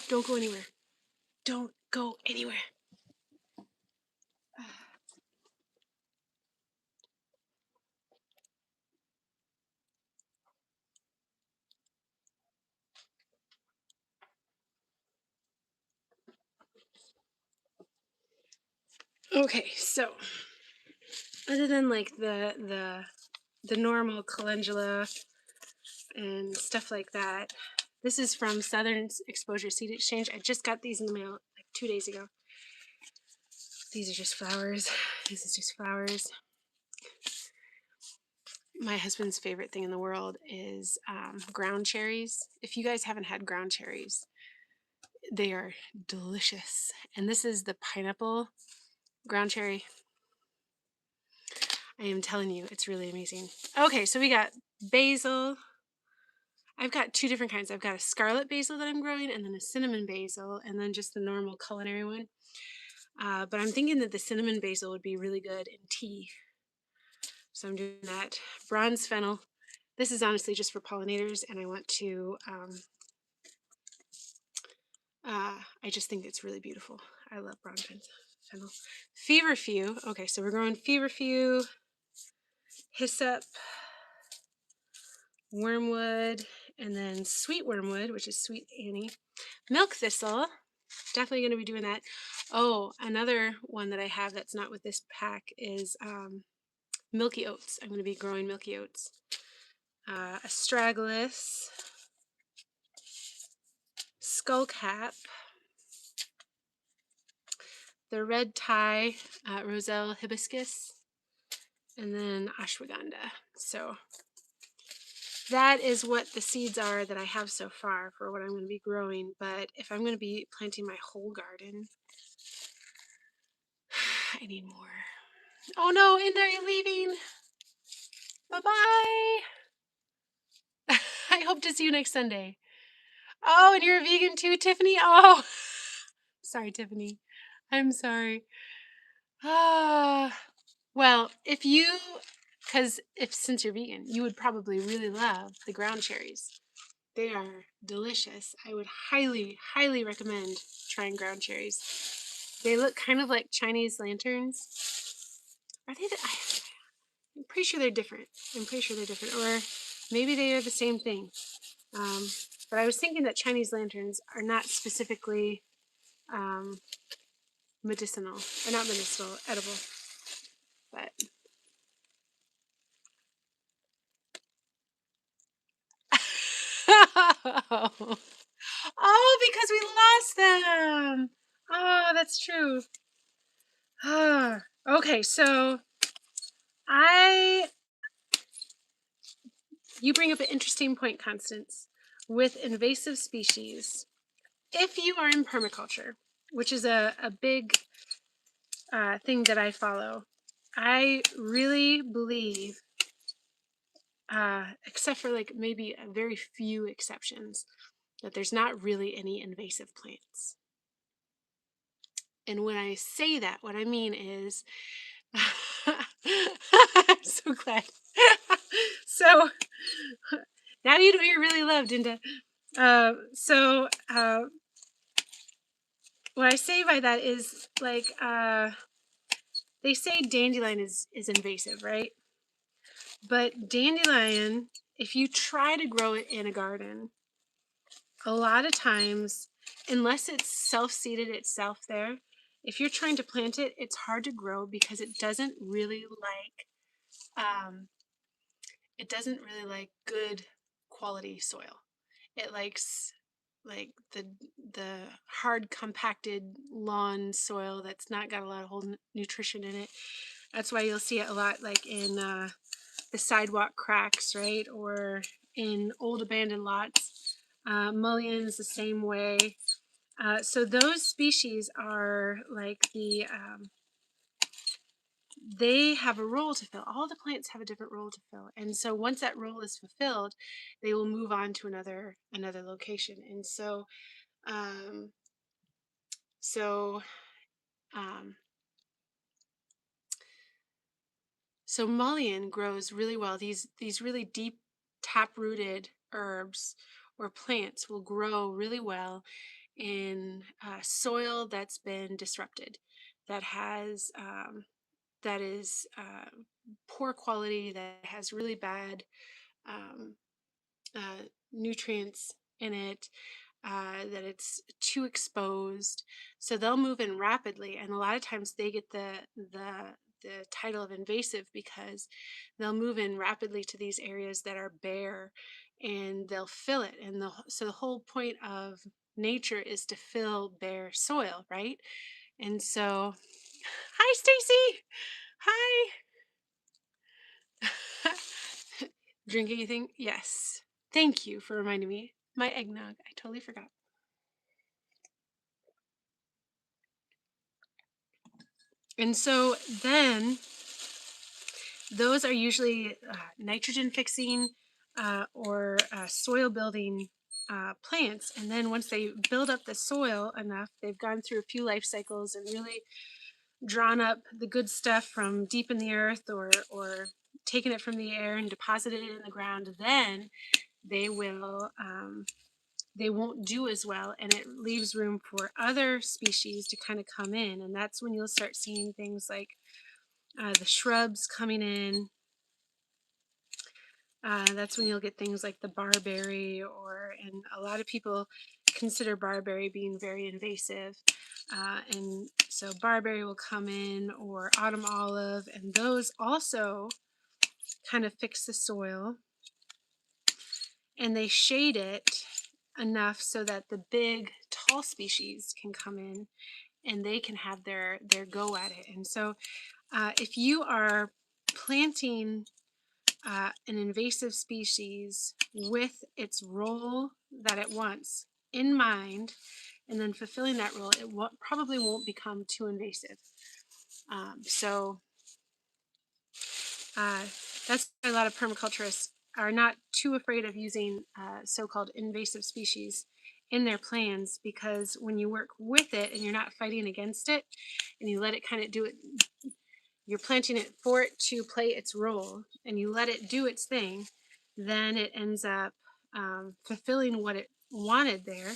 Don't go anywhere. Don't go anywhere. Okay, so other than like the normal calendula and stuff like that, this is from Southern Exposure Seed Exchange. I just got these in the mail like 2 days ago. These are just flowers. This is just flowers. My husband's favorite thing in the world is ground cherries. If you guys haven't had ground cherries, they are delicious. And this is the pineapple ground cherry. I am telling you, it's really amazing. Okay, so we got basil. I've got two different kinds. I've got a scarlet basil that I'm growing, and then a cinnamon basil, and then just the normal culinary one. But I'm thinking that the cinnamon basil would be really good in tea. So I'm doing that. Bronze fennel. This is honestly just for pollinators, and I want to, I just think it's really beautiful. I love bronze fennel. Feverfew. Okay, so we're growing feverfew, hyssop, wormwood, and then sweet wormwood, which is sweet Annie, milk thistle. Definitely going to be doing that. Oh, another one that I have that's not with this pack is milky oats. I'm going to be growing milky oats. Astragalus, skullcap, the red tie, roselle hibiscus, and then ashwagandha. So that is what the seeds are that I have so far for what I'm going to be growing. But if I'm going to be planting my whole garden, I need more. Oh no, Inda, you're leaving. Bye-bye. I hope to see you next Sunday. Oh, and you're a vegan too, Tiffany? Oh, sorry, Tiffany. I'm sorry. Ah, well, since you're vegan, you would probably really love the ground cherries. They are delicious. I would highly, highly recommend trying ground cherries. They look kind of like Chinese lanterns. Are they? I'm pretty sure they're different. Or maybe they are the same thing. But I was thinking that Chinese lanterns are not specifically um, medicinal, or not medicinal, edible. But oh, because we lost them. Oh, that's true. Okay, so I you bring up an interesting point, Constance, with invasive species. If you are in permaculture, which is a big thing that I follow, I really believe, except for like maybe a very few exceptions, that there's not really any invasive plants. And when I say that, what I mean is, I'm so glad. So now you know you're really loved, Linda. What I say by that is like they say dandelion is invasive, right? But dandelion, if you try to grow it in a garden, a lot of times, unless it's self-seeded itself there, if you're trying to plant it, it's hard to grow because um, it doesn't really like good quality soil. It likes like the hard compacted lawn soil that's not got a lot of whole nutrition in it. That's why you'll see it a lot like in the sidewalk cracks, right? Or in old abandoned lots. Mullions the same way. So those species are like they have a role to fill. All the plants have a different role to fill. And so once that role is fulfilled, they will move on to another location. And um, so um, so mullein grows really well. These really deep tap-rooted herbs or plants will grow really well in soil that's been disrupted, that has that is poor quality, that has really bad um, nutrients in it, that it's too exposed. So they'll move in rapidly, and a lot of times they get the title of invasive because they'll move in rapidly to these areas that are bare, and they'll fill it. And so the whole point of nature is to fill bare soil, right? And so, hi, Stacy. Hi. Drink anything? Yes. Thank you for reminding me. My eggnog. I totally forgot. And so then those are usually nitrogen fixing or soil building plants. And then once they build up the soil enough, they've gone through a few life cycles and really drawn up the good stuff from deep in the earth or taken it from the air and deposited it in the ground, then they will they won't do as well, and it leaves room for other species to kind of come in. And that's when you'll start seeing things like the shrubs coming in, That's when you'll get things like the barberry, and a lot of people consider barberry being very invasive. And so barberry will come in, or autumn olive, and those also kind of fix the soil, and they shade it enough so that the big tall species can come in and they can have their go at it. And so if you are planting an invasive species with its role that it wants in mind, and then fulfilling that role, it probably won't become too invasive. So that's why a lot of permaculturists are not too afraid of using so-called invasive species in their plans, because when you work with it and you're not fighting against it, and you let it kind of do it, you're planting it for it to play its role, and you let it do its thing, then it ends up fulfilling what it wanted there,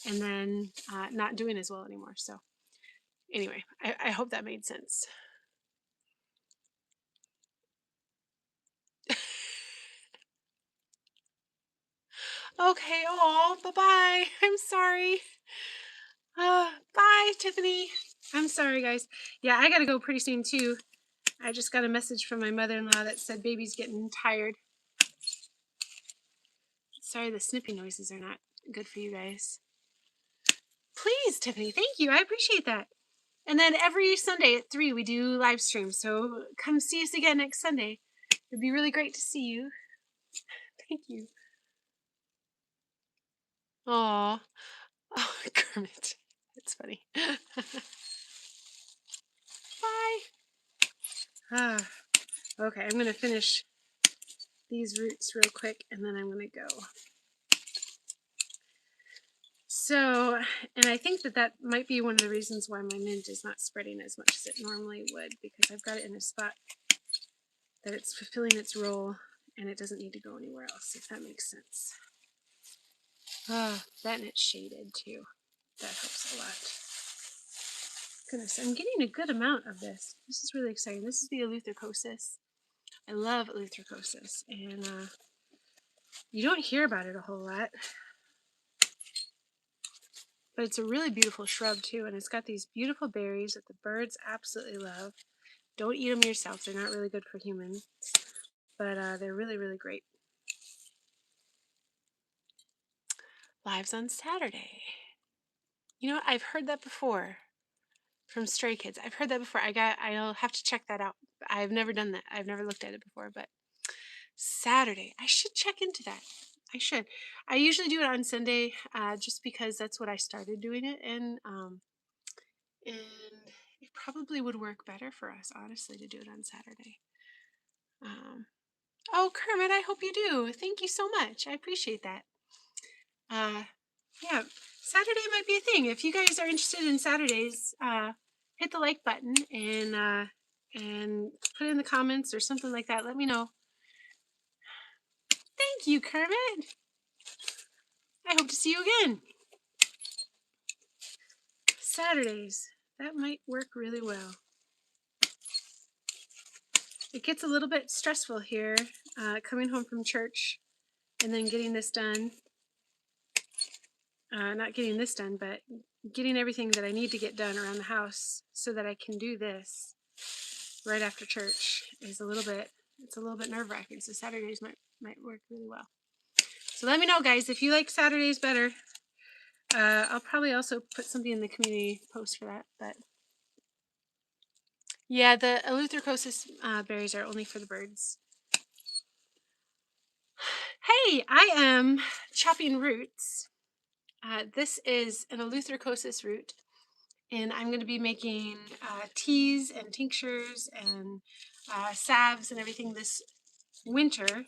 and then not doing as well anymore. So anyway, I hope that made sense. Okay, oh, bye-bye. I'm sorry. Bye, Tiffany. I'm sorry, guys. Yeah, I gotta go pretty soon, too. I just got a message from my mother-in-law that said baby's getting tired. Sorry, the snipping noises are not good for you guys. Please, Tiffany, thank you. I appreciate that. And then every Sunday at 3, we do live streams. So come see us again next Sunday. It'd be really great to see you. Thank you. Aw. Oh, Kermit. That's funny. Bye. Ah, okay, I'm going to finish these roots real quick, and then I'm going to go. So, and I think that might be one of the reasons why my mint is not spreading as much as it normally would, because I've got it in a spot that it's fulfilling its role and it doesn't need to go anywhere else, if that makes sense. That, and it's shaded too. That helps a lot. Goodness, I'm getting a good amount of this. This is really exciting. This is the eleutherococcus. I love eleutherococcus, and you don't hear about it a whole lot. But it's a really beautiful shrub too, and it's got these beautiful berries that the birds absolutely love. Don't eat them yourself. They're not really good for humans, but they're really, really great. Lives on Saturday. You know, I've heard that before from Stray Kids. I've heard that before. I'll have to check that out. I've never done that. I've never looked at it before, but Saturday. I should check into that. I should. I usually do it on Sunday, just because that's what I started doing it, and it probably would work better for us, honestly, to do it on Saturday. Oh, Kermit, I hope you do. Thank you so much. I appreciate that. Yeah, Saturday might be a thing. If you guys are interested in Saturdays, hit the like button and put it in the comments or something like that. Let me know. Thank you, Kermit. I hope to see you again. Saturdays. That might work really well. It gets a little bit stressful here, coming home from church and then getting this done. Not getting this done, but getting everything that I need to get done around the house so that I can do this right after church is a little bit nerve-wracking. So Saturdays might work really well. So let me know, guys, if you like Saturdays better. I'll probably also put something in the community post for that. But yeah, the eleutherococcus berries are only for the birds. Hey, I am chopping roots. This is an eleutherococcus root, and I'm going to be making teas and tinctures and salves and everything this winter.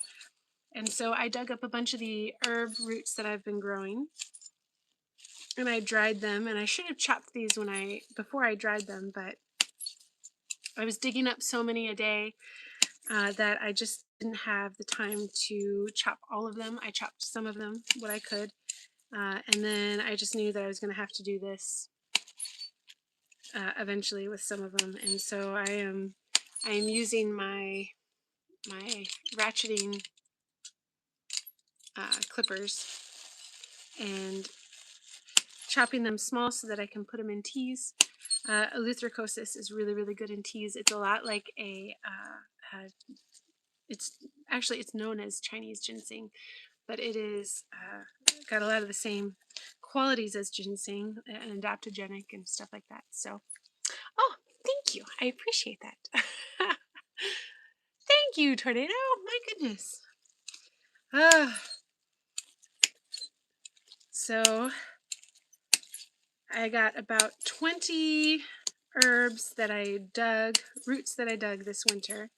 And so I dug up a bunch of the herb roots that I've been growing, and I dried them. And I should have chopped these before I dried them, but I was digging up so many a day that I just didn't have the time to chop all of them. I chopped some of them, what I could, and then I just knew that I was going to have to do this eventually with some of them. And so I am using my ratcheting clippers and chopping them small so that I can put them in teas. Eleutherococcus is really, really good in teas. It's a lot like it's known as Chinese ginseng, but it is got a lot of the same qualities as ginseng and adaptogenic and stuff like that. So, oh, thank you. I appreciate that. Thank you, Tornado. My goodness. So I got about 20 herbs that I dug, roots that I dug this winter,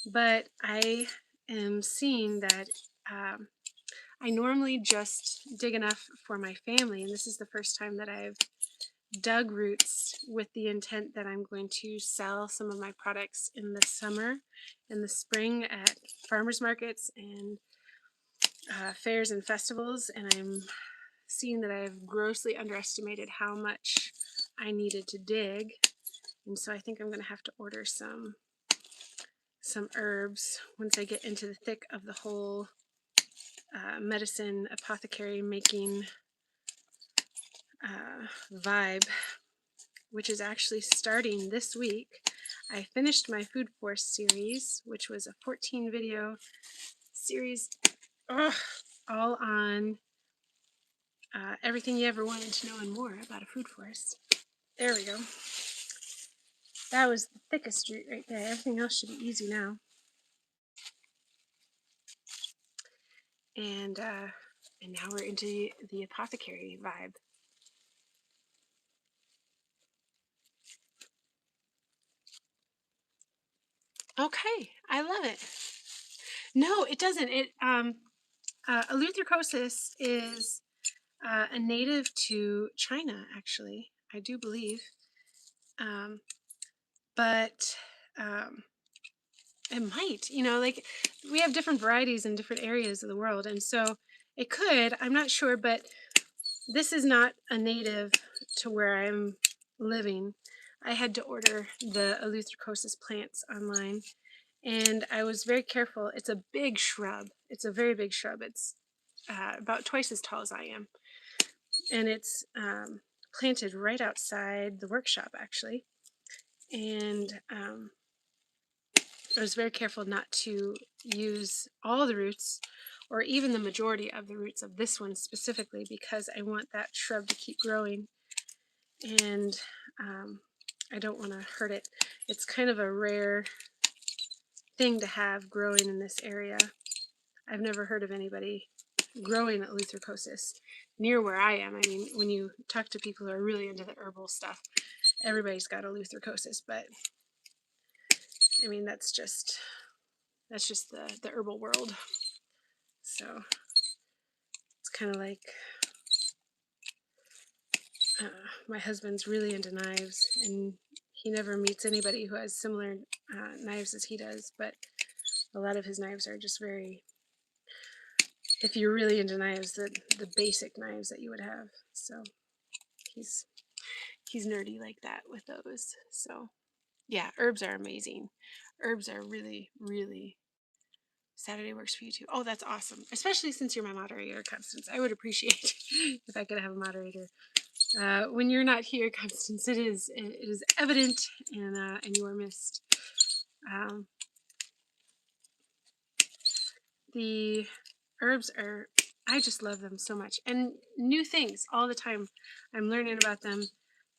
but I am seeing that I normally just dig enough for my family, and this is the first time that I've dug roots with the intent that I'm going to sell some of my products in the summer and the spring at farmers markets and fairs and festivals, and I'm seeing that I've grossly underestimated how much I needed to dig, and so I think I'm going to have to order some herbs once I get into the thick of the whole medicine apothecary making vibe, which is actually starting this week. I finished my Food Force series, which was a 14 video series, all on everything you ever wanted to know and more about a food forest. There we go. That was the thickest root right there. Everything else should be easy now. And now we're into the apothecary vibe. Okay, I love it. No, it doesn't. Eleutherococcus is a native to China, actually, I do believe. But it might, like we have different varieties in different areas of the world, and so it could. I'm not sure, but this is not a native to where I'm living. I had to order the Eleutherococcus plants online, and I was very careful. It's a big shrub. It's a very big shrub. It's about twice as tall as I am, and it's planted right outside the workshop, actually. And I was very careful not to use all the roots or even the majority of the roots of this one specifically, because I want that shrub to keep growing, and I don't want to hurt it. It's kind of a rare thing to have growing in this area. I've never heard of anybody growing Eleutherococcus near where I am. I mean, when you talk to people who are really into the herbal stuff, everybody's got Eleutherococcus, but I mean, that's just the herbal world. So it's kind of like my husband's really into knives, and he never meets anybody who has similar knives as he does, but a lot of his knives are just very, if you're really into knives, the basic knives that you would have. So he's nerdy like that with those. So yeah, herbs are amazing. Herbs are really, really. Saturday works for you too. Oh, that's awesome. Especially since you're my moderator, Constance. I would appreciate if I could have a moderator. When you're not here, Constance, it is evident, and you are missed. The herbs are, I just love them so much, and new things all the time. I'm learning about them.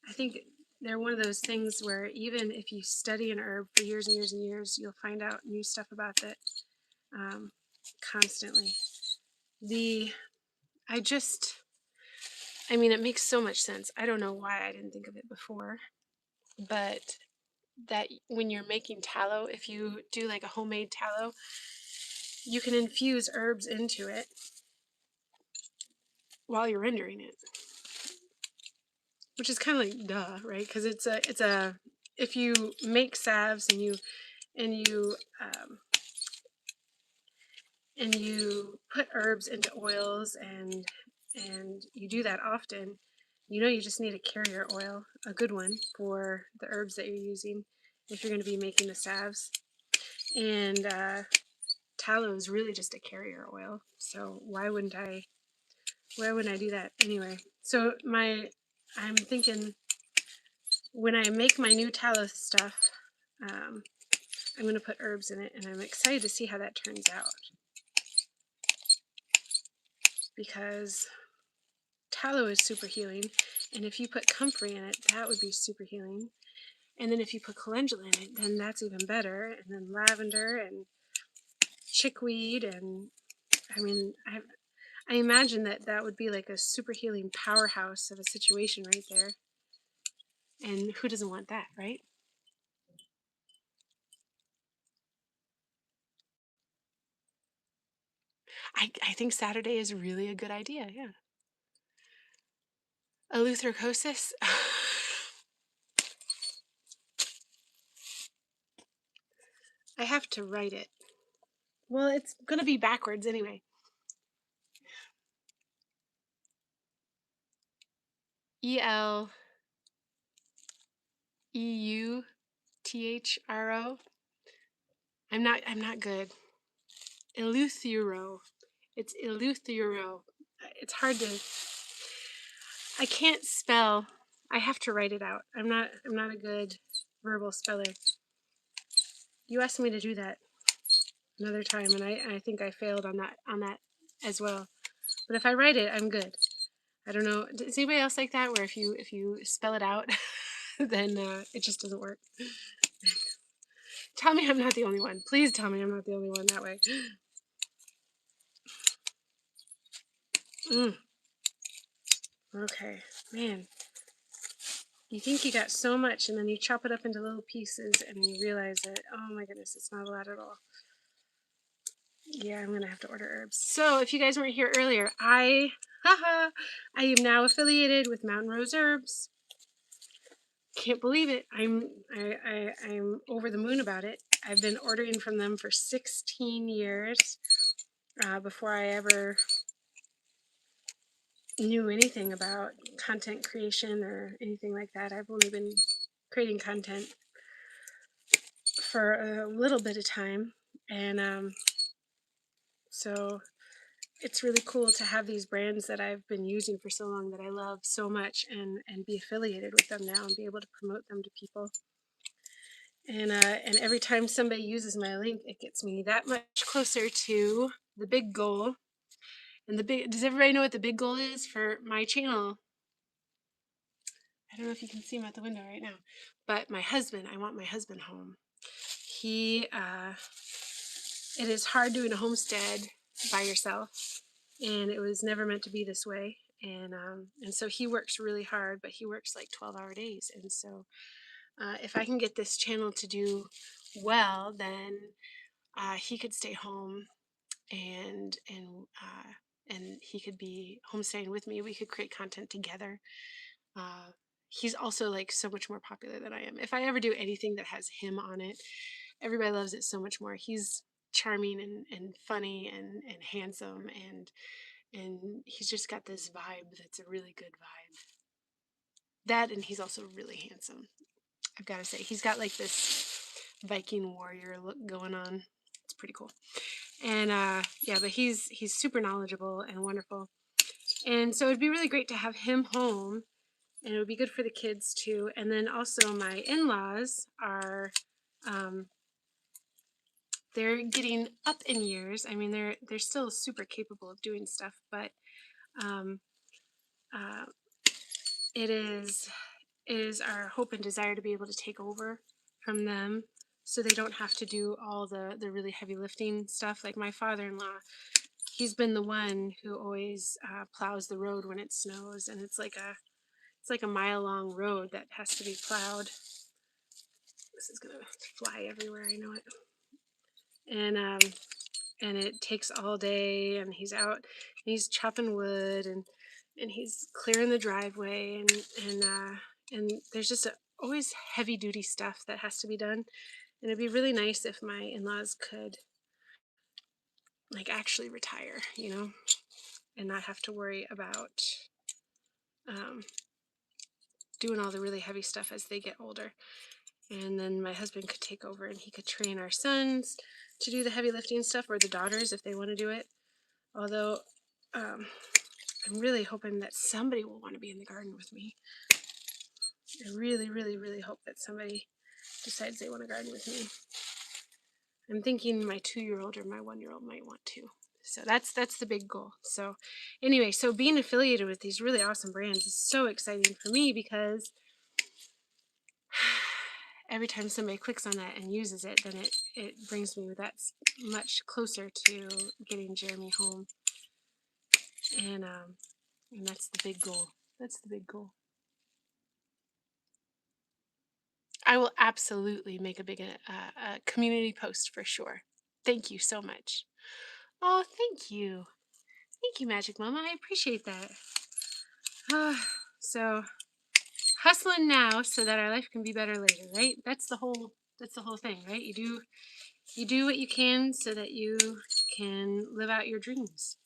I think they're one of those things where even if you study an herb for years and years and years, you'll find out new stuff about it constantly. I mean, it makes so much sense. I don't know why I didn't think of it before, but that when you're making tallow, if you do like a homemade tallow, you can infuse herbs into it while you're rendering it, which is kind of like duh, right? Because it's a if you make salves and you put herbs into oils and you do that often, you just need a carrier oil, a good one for the herbs that you're using if you're going to be making the salves. And tallow is really just a carrier oil. So why wouldn't I do that anyway? So I'm thinking when I make my new tallow stuff, um, I'm going to put herbs in it, and I'm excited to see how that turns out because tallow is super healing, and if you put comfrey in it, that would be super healing. And then if you put calendula in it, then that's even better. And then lavender and chickweed, and I mean, I imagine that that would be like a super healing powerhouse of a situation right there. And who doesn't want that, right? I think Saturday is really a good idea. Yeah. Eleutherocosis. I have to write it. Well, it's going to be backwards anyway. Eleuthero. I'm not good. Eleuthero. It's Eleuthero. It's hard to. I can't spell. I have to write it out. I'm not a good verbal speller. You asked me to do that another time, and I think I failed on that as well. But if I write it, I'm good. I don't know. Is anybody else like that? Where if you spell it out, then it just doesn't work. Tell me I'm not the only one. Please tell me I'm not the only one that way. Mm, okay, man. You think you got so much, and then you chop it up into little pieces, and you realize that, oh my goodness, it's not a lot at all. Yeah, I'm gonna have to order herbs. So if you guys weren't here earlier, I am now affiliated with Mountain Rose Herbs. Can't believe it. I'm over the moon about it. I've been ordering from them for 16 years before I ever knew anything about content creation or anything like that. I've only been creating content for a little bit of time, and so it's really cool to have these brands that I've been using for so long that I love so much, and be affiliated with them now and be able to promote them to people. And every time somebody uses my link, it gets me that much closer to the big goal. And does everybody know what the big goal is for my channel? I don't know if you can see him out the window right now, but I want my husband home. It is hard doing a homestead by yourself, and it was never meant to be this way. And so he works really hard, but he works like 12-hour days. And so if I can get this channel to do well, then he could stay home, and he could be homestaying with me. We could create content together. Uh, he's also like so much more popular than I am. If I ever do anything that has him on it, everybody loves it so much more. He's charming and funny and handsome, and he's just got this vibe that's a really good vibe. That, and he's also really handsome. I've got to say, he's got like this Viking warrior look going on. It's pretty cool. And yeah, but he's super knowledgeable and wonderful. And so it'd be really great to have him home, and it would be good for the kids too. And then also my in-laws are they're getting up in years. I mean, they're still super capable of doing stuff, but um, uh, it is our hope and desire to be able to take over from them, so they don't have to do all the really heavy lifting stuff. Like my father-in-law, he's been the one who always plows the road when it snows, and it's like a mile-long road that has to be plowed. This is gonna fly everywhere, I know it. And it takes all day, and he's out and he's chopping wood, and he's clearing the driveway, and there's just always heavy duty stuff that has to be done. And it'd be really nice if my in-laws could like actually retire, and not have to worry about um, doing all the really heavy stuff as they get older. And then my husband could take over and he could train our sons to do the heavy lifting stuff, or the daughters if they want to do it. Although I'm really hoping that somebody will want to be in the garden with me. I really, really, really hope that somebody decides they want to garden with me. I'm thinking my 2-year-old or my 1-year-old might want to. So that's the big goal. So anyway, so being affiliated with these really awesome brands is so exciting for me, because every time somebody clicks on that and uses it, then it brings me that much closer to getting Jeremy home. And that's the big goal. That's the big goal. I will absolutely make a big a community post for sure. Thank you so much. Oh, thank you. Thank you, Magic Mama. I appreciate that. So hustling now so that our life can be better later, right? That's the whole thing, right? You do what you can so that you can live out your dreams.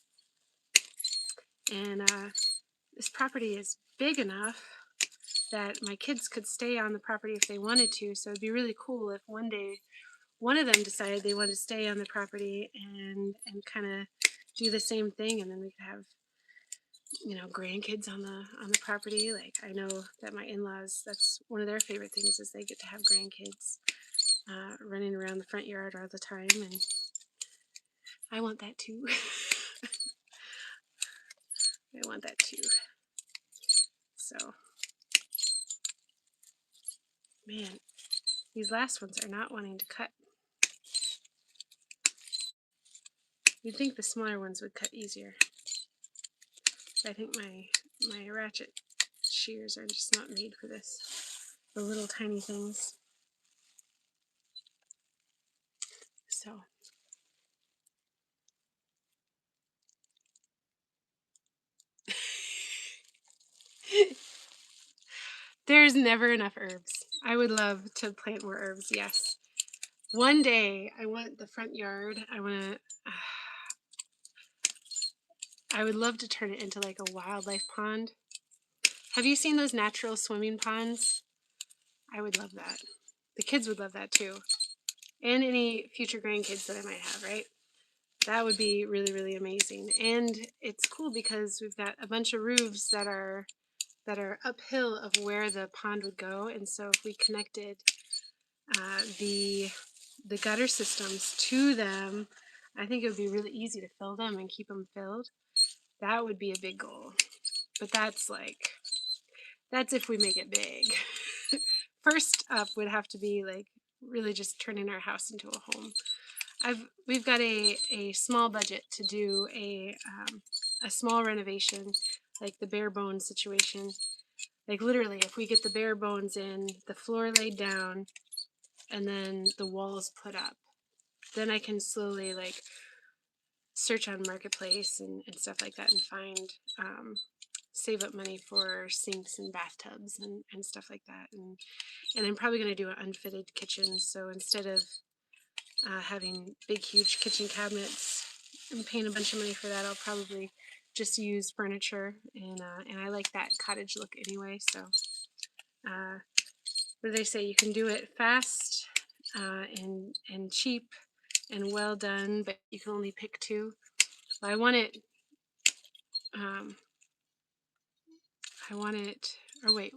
And this property is big enough that my kids could stay on the property if they wanted to. So it'd be really cool if one day one of them decided they wanted to stay on the property and kind of do the same thing, and then we could have grandkids on the property. Like, I know that my in-laws, that's one of their favorite things, is they get to have grandkids running around the front yard all the time, and I want that too. I want that too. So, man, these last ones are not wanting to cut. You'd think the smaller ones would cut easier. I think my ratchet shears are just not made for this. The little tiny things. So there's never enough herbs. I would love to plant more herbs, yes. One day I want the front yard. I would love to turn it into like a wildlife pond. Have you seen those natural swimming ponds? I would love that. The kids would love that too. And any future grandkids that I might have, right? That would be really, really amazing. And it's cool because we've got a bunch of roofs that are uphill of where the pond would go, and so if we connected the gutter systems to them, I think it would be really easy to fill them and keep them filled. That would be a big goal, but that's if we make it big. First up would have to be like really just turning our house into a home. We've got a small budget to do a small renovation, like the bare bones situation. Like, literally, if we get the bare bones in, the floor laid down, and then the walls put up, then I can slowly like search on Marketplace and stuff like that and find save up money for sinks and bathtubs and stuff like that. And I'm probably going to do an unfitted kitchen. So instead of having big, huge kitchen cabinets and paying a bunch of money for that, I'll probably just use furniture. And I like that cottage look anyway. So what do they say? You can do it fast and cheap and well done, but you can only pick two. Well, I want it. Or wait.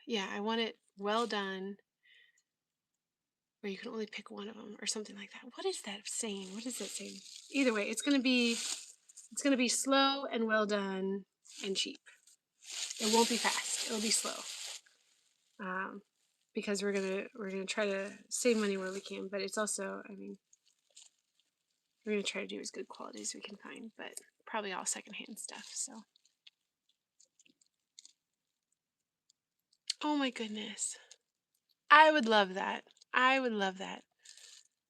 Yeah, I want it well done, or you can only pick one of them, or something like that. What is that saying? What is that saying? Either way, it's gonna be slow and well done and cheap. It won't be fast. It'll be slow. Because we're gonna try to save money where we can, but it's also, I mean, we're gonna try to do as good quality as we can find, but probably all secondhand stuff. So, oh my goodness, I would love that. I would love that.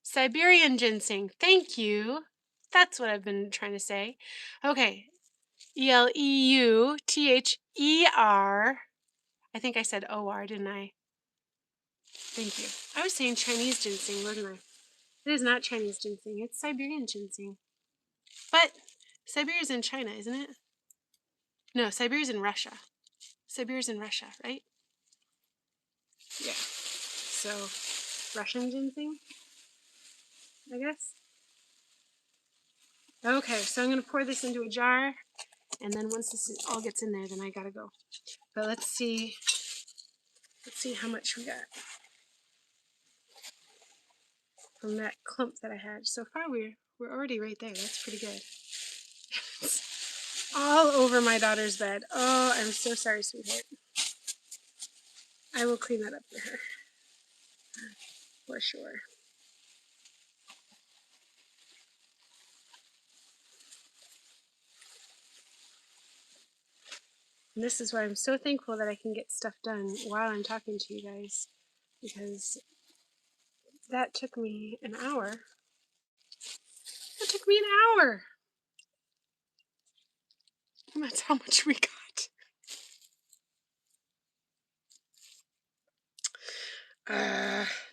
Siberian ginseng. Thank you. That's what I've been trying to say. Okay. Eleuther. I think I said OR, didn't I? Thank you. I was saying Chinese ginseng, wasn't I? It is not Chinese ginseng. It's Siberian ginseng. But Siberia's in China, isn't it? No, Siberia's in Russia. Siberia's in Russia, right? Yeah. So, Russian ginseng, I guess. Okay, so I'm going to pour this into a jar, and then once this all gets in there, then I gotta go. But let's see how much we got from that clump that I had. So far, we're already right there. That's pretty good. It's all over my daughter's bed. Oh, I'm so sorry, sweetheart. I will clean that up for her, for sure. And this is why I'm so thankful that I can get stuff done while I'm talking to you guys, because that took me an hour. That took me an hour. And that's how much we got.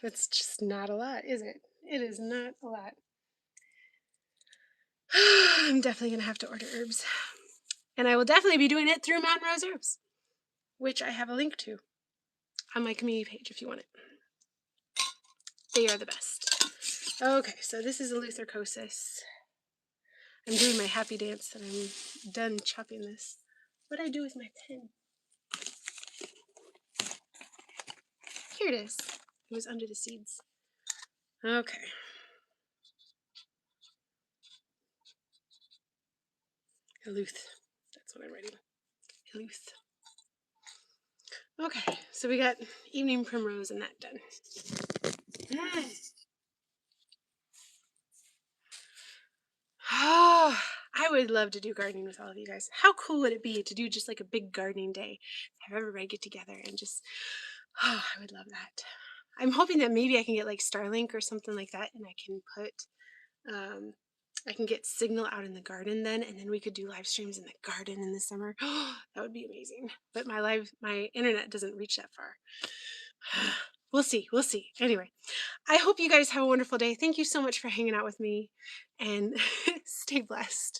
That's just not a lot, is it? It is not a lot. I'm definitely going to have to order herbs. And I will definitely be doing it through Mountain Rose Herbs, which I have a link to on my community page if you want it. They are the best. Okay, so this is eleutherocosis. I'm doing my happy dance that I'm done chopping this. What did I do with my pen? Here it is. It was under the seeds. Okay. Eleuth. That's what I'm writing. Eleuth. Okay, so we got evening primrose and that done. Oh, I would love to do gardening with all of you guys. How cool would it be to do just like a big gardening day? Have everybody get together and just, oh, I would love that. I'm hoping that maybe I can get like Starlink or something like that, and I can put, I can get signal out in the garden then, and then we could do live streams in the garden in the summer. That would be amazing. But my internet doesn't reach that far. We'll see. We'll see. Anyway, I hope you guys have a wonderful day. Thank you so much for hanging out with me, and stay blessed.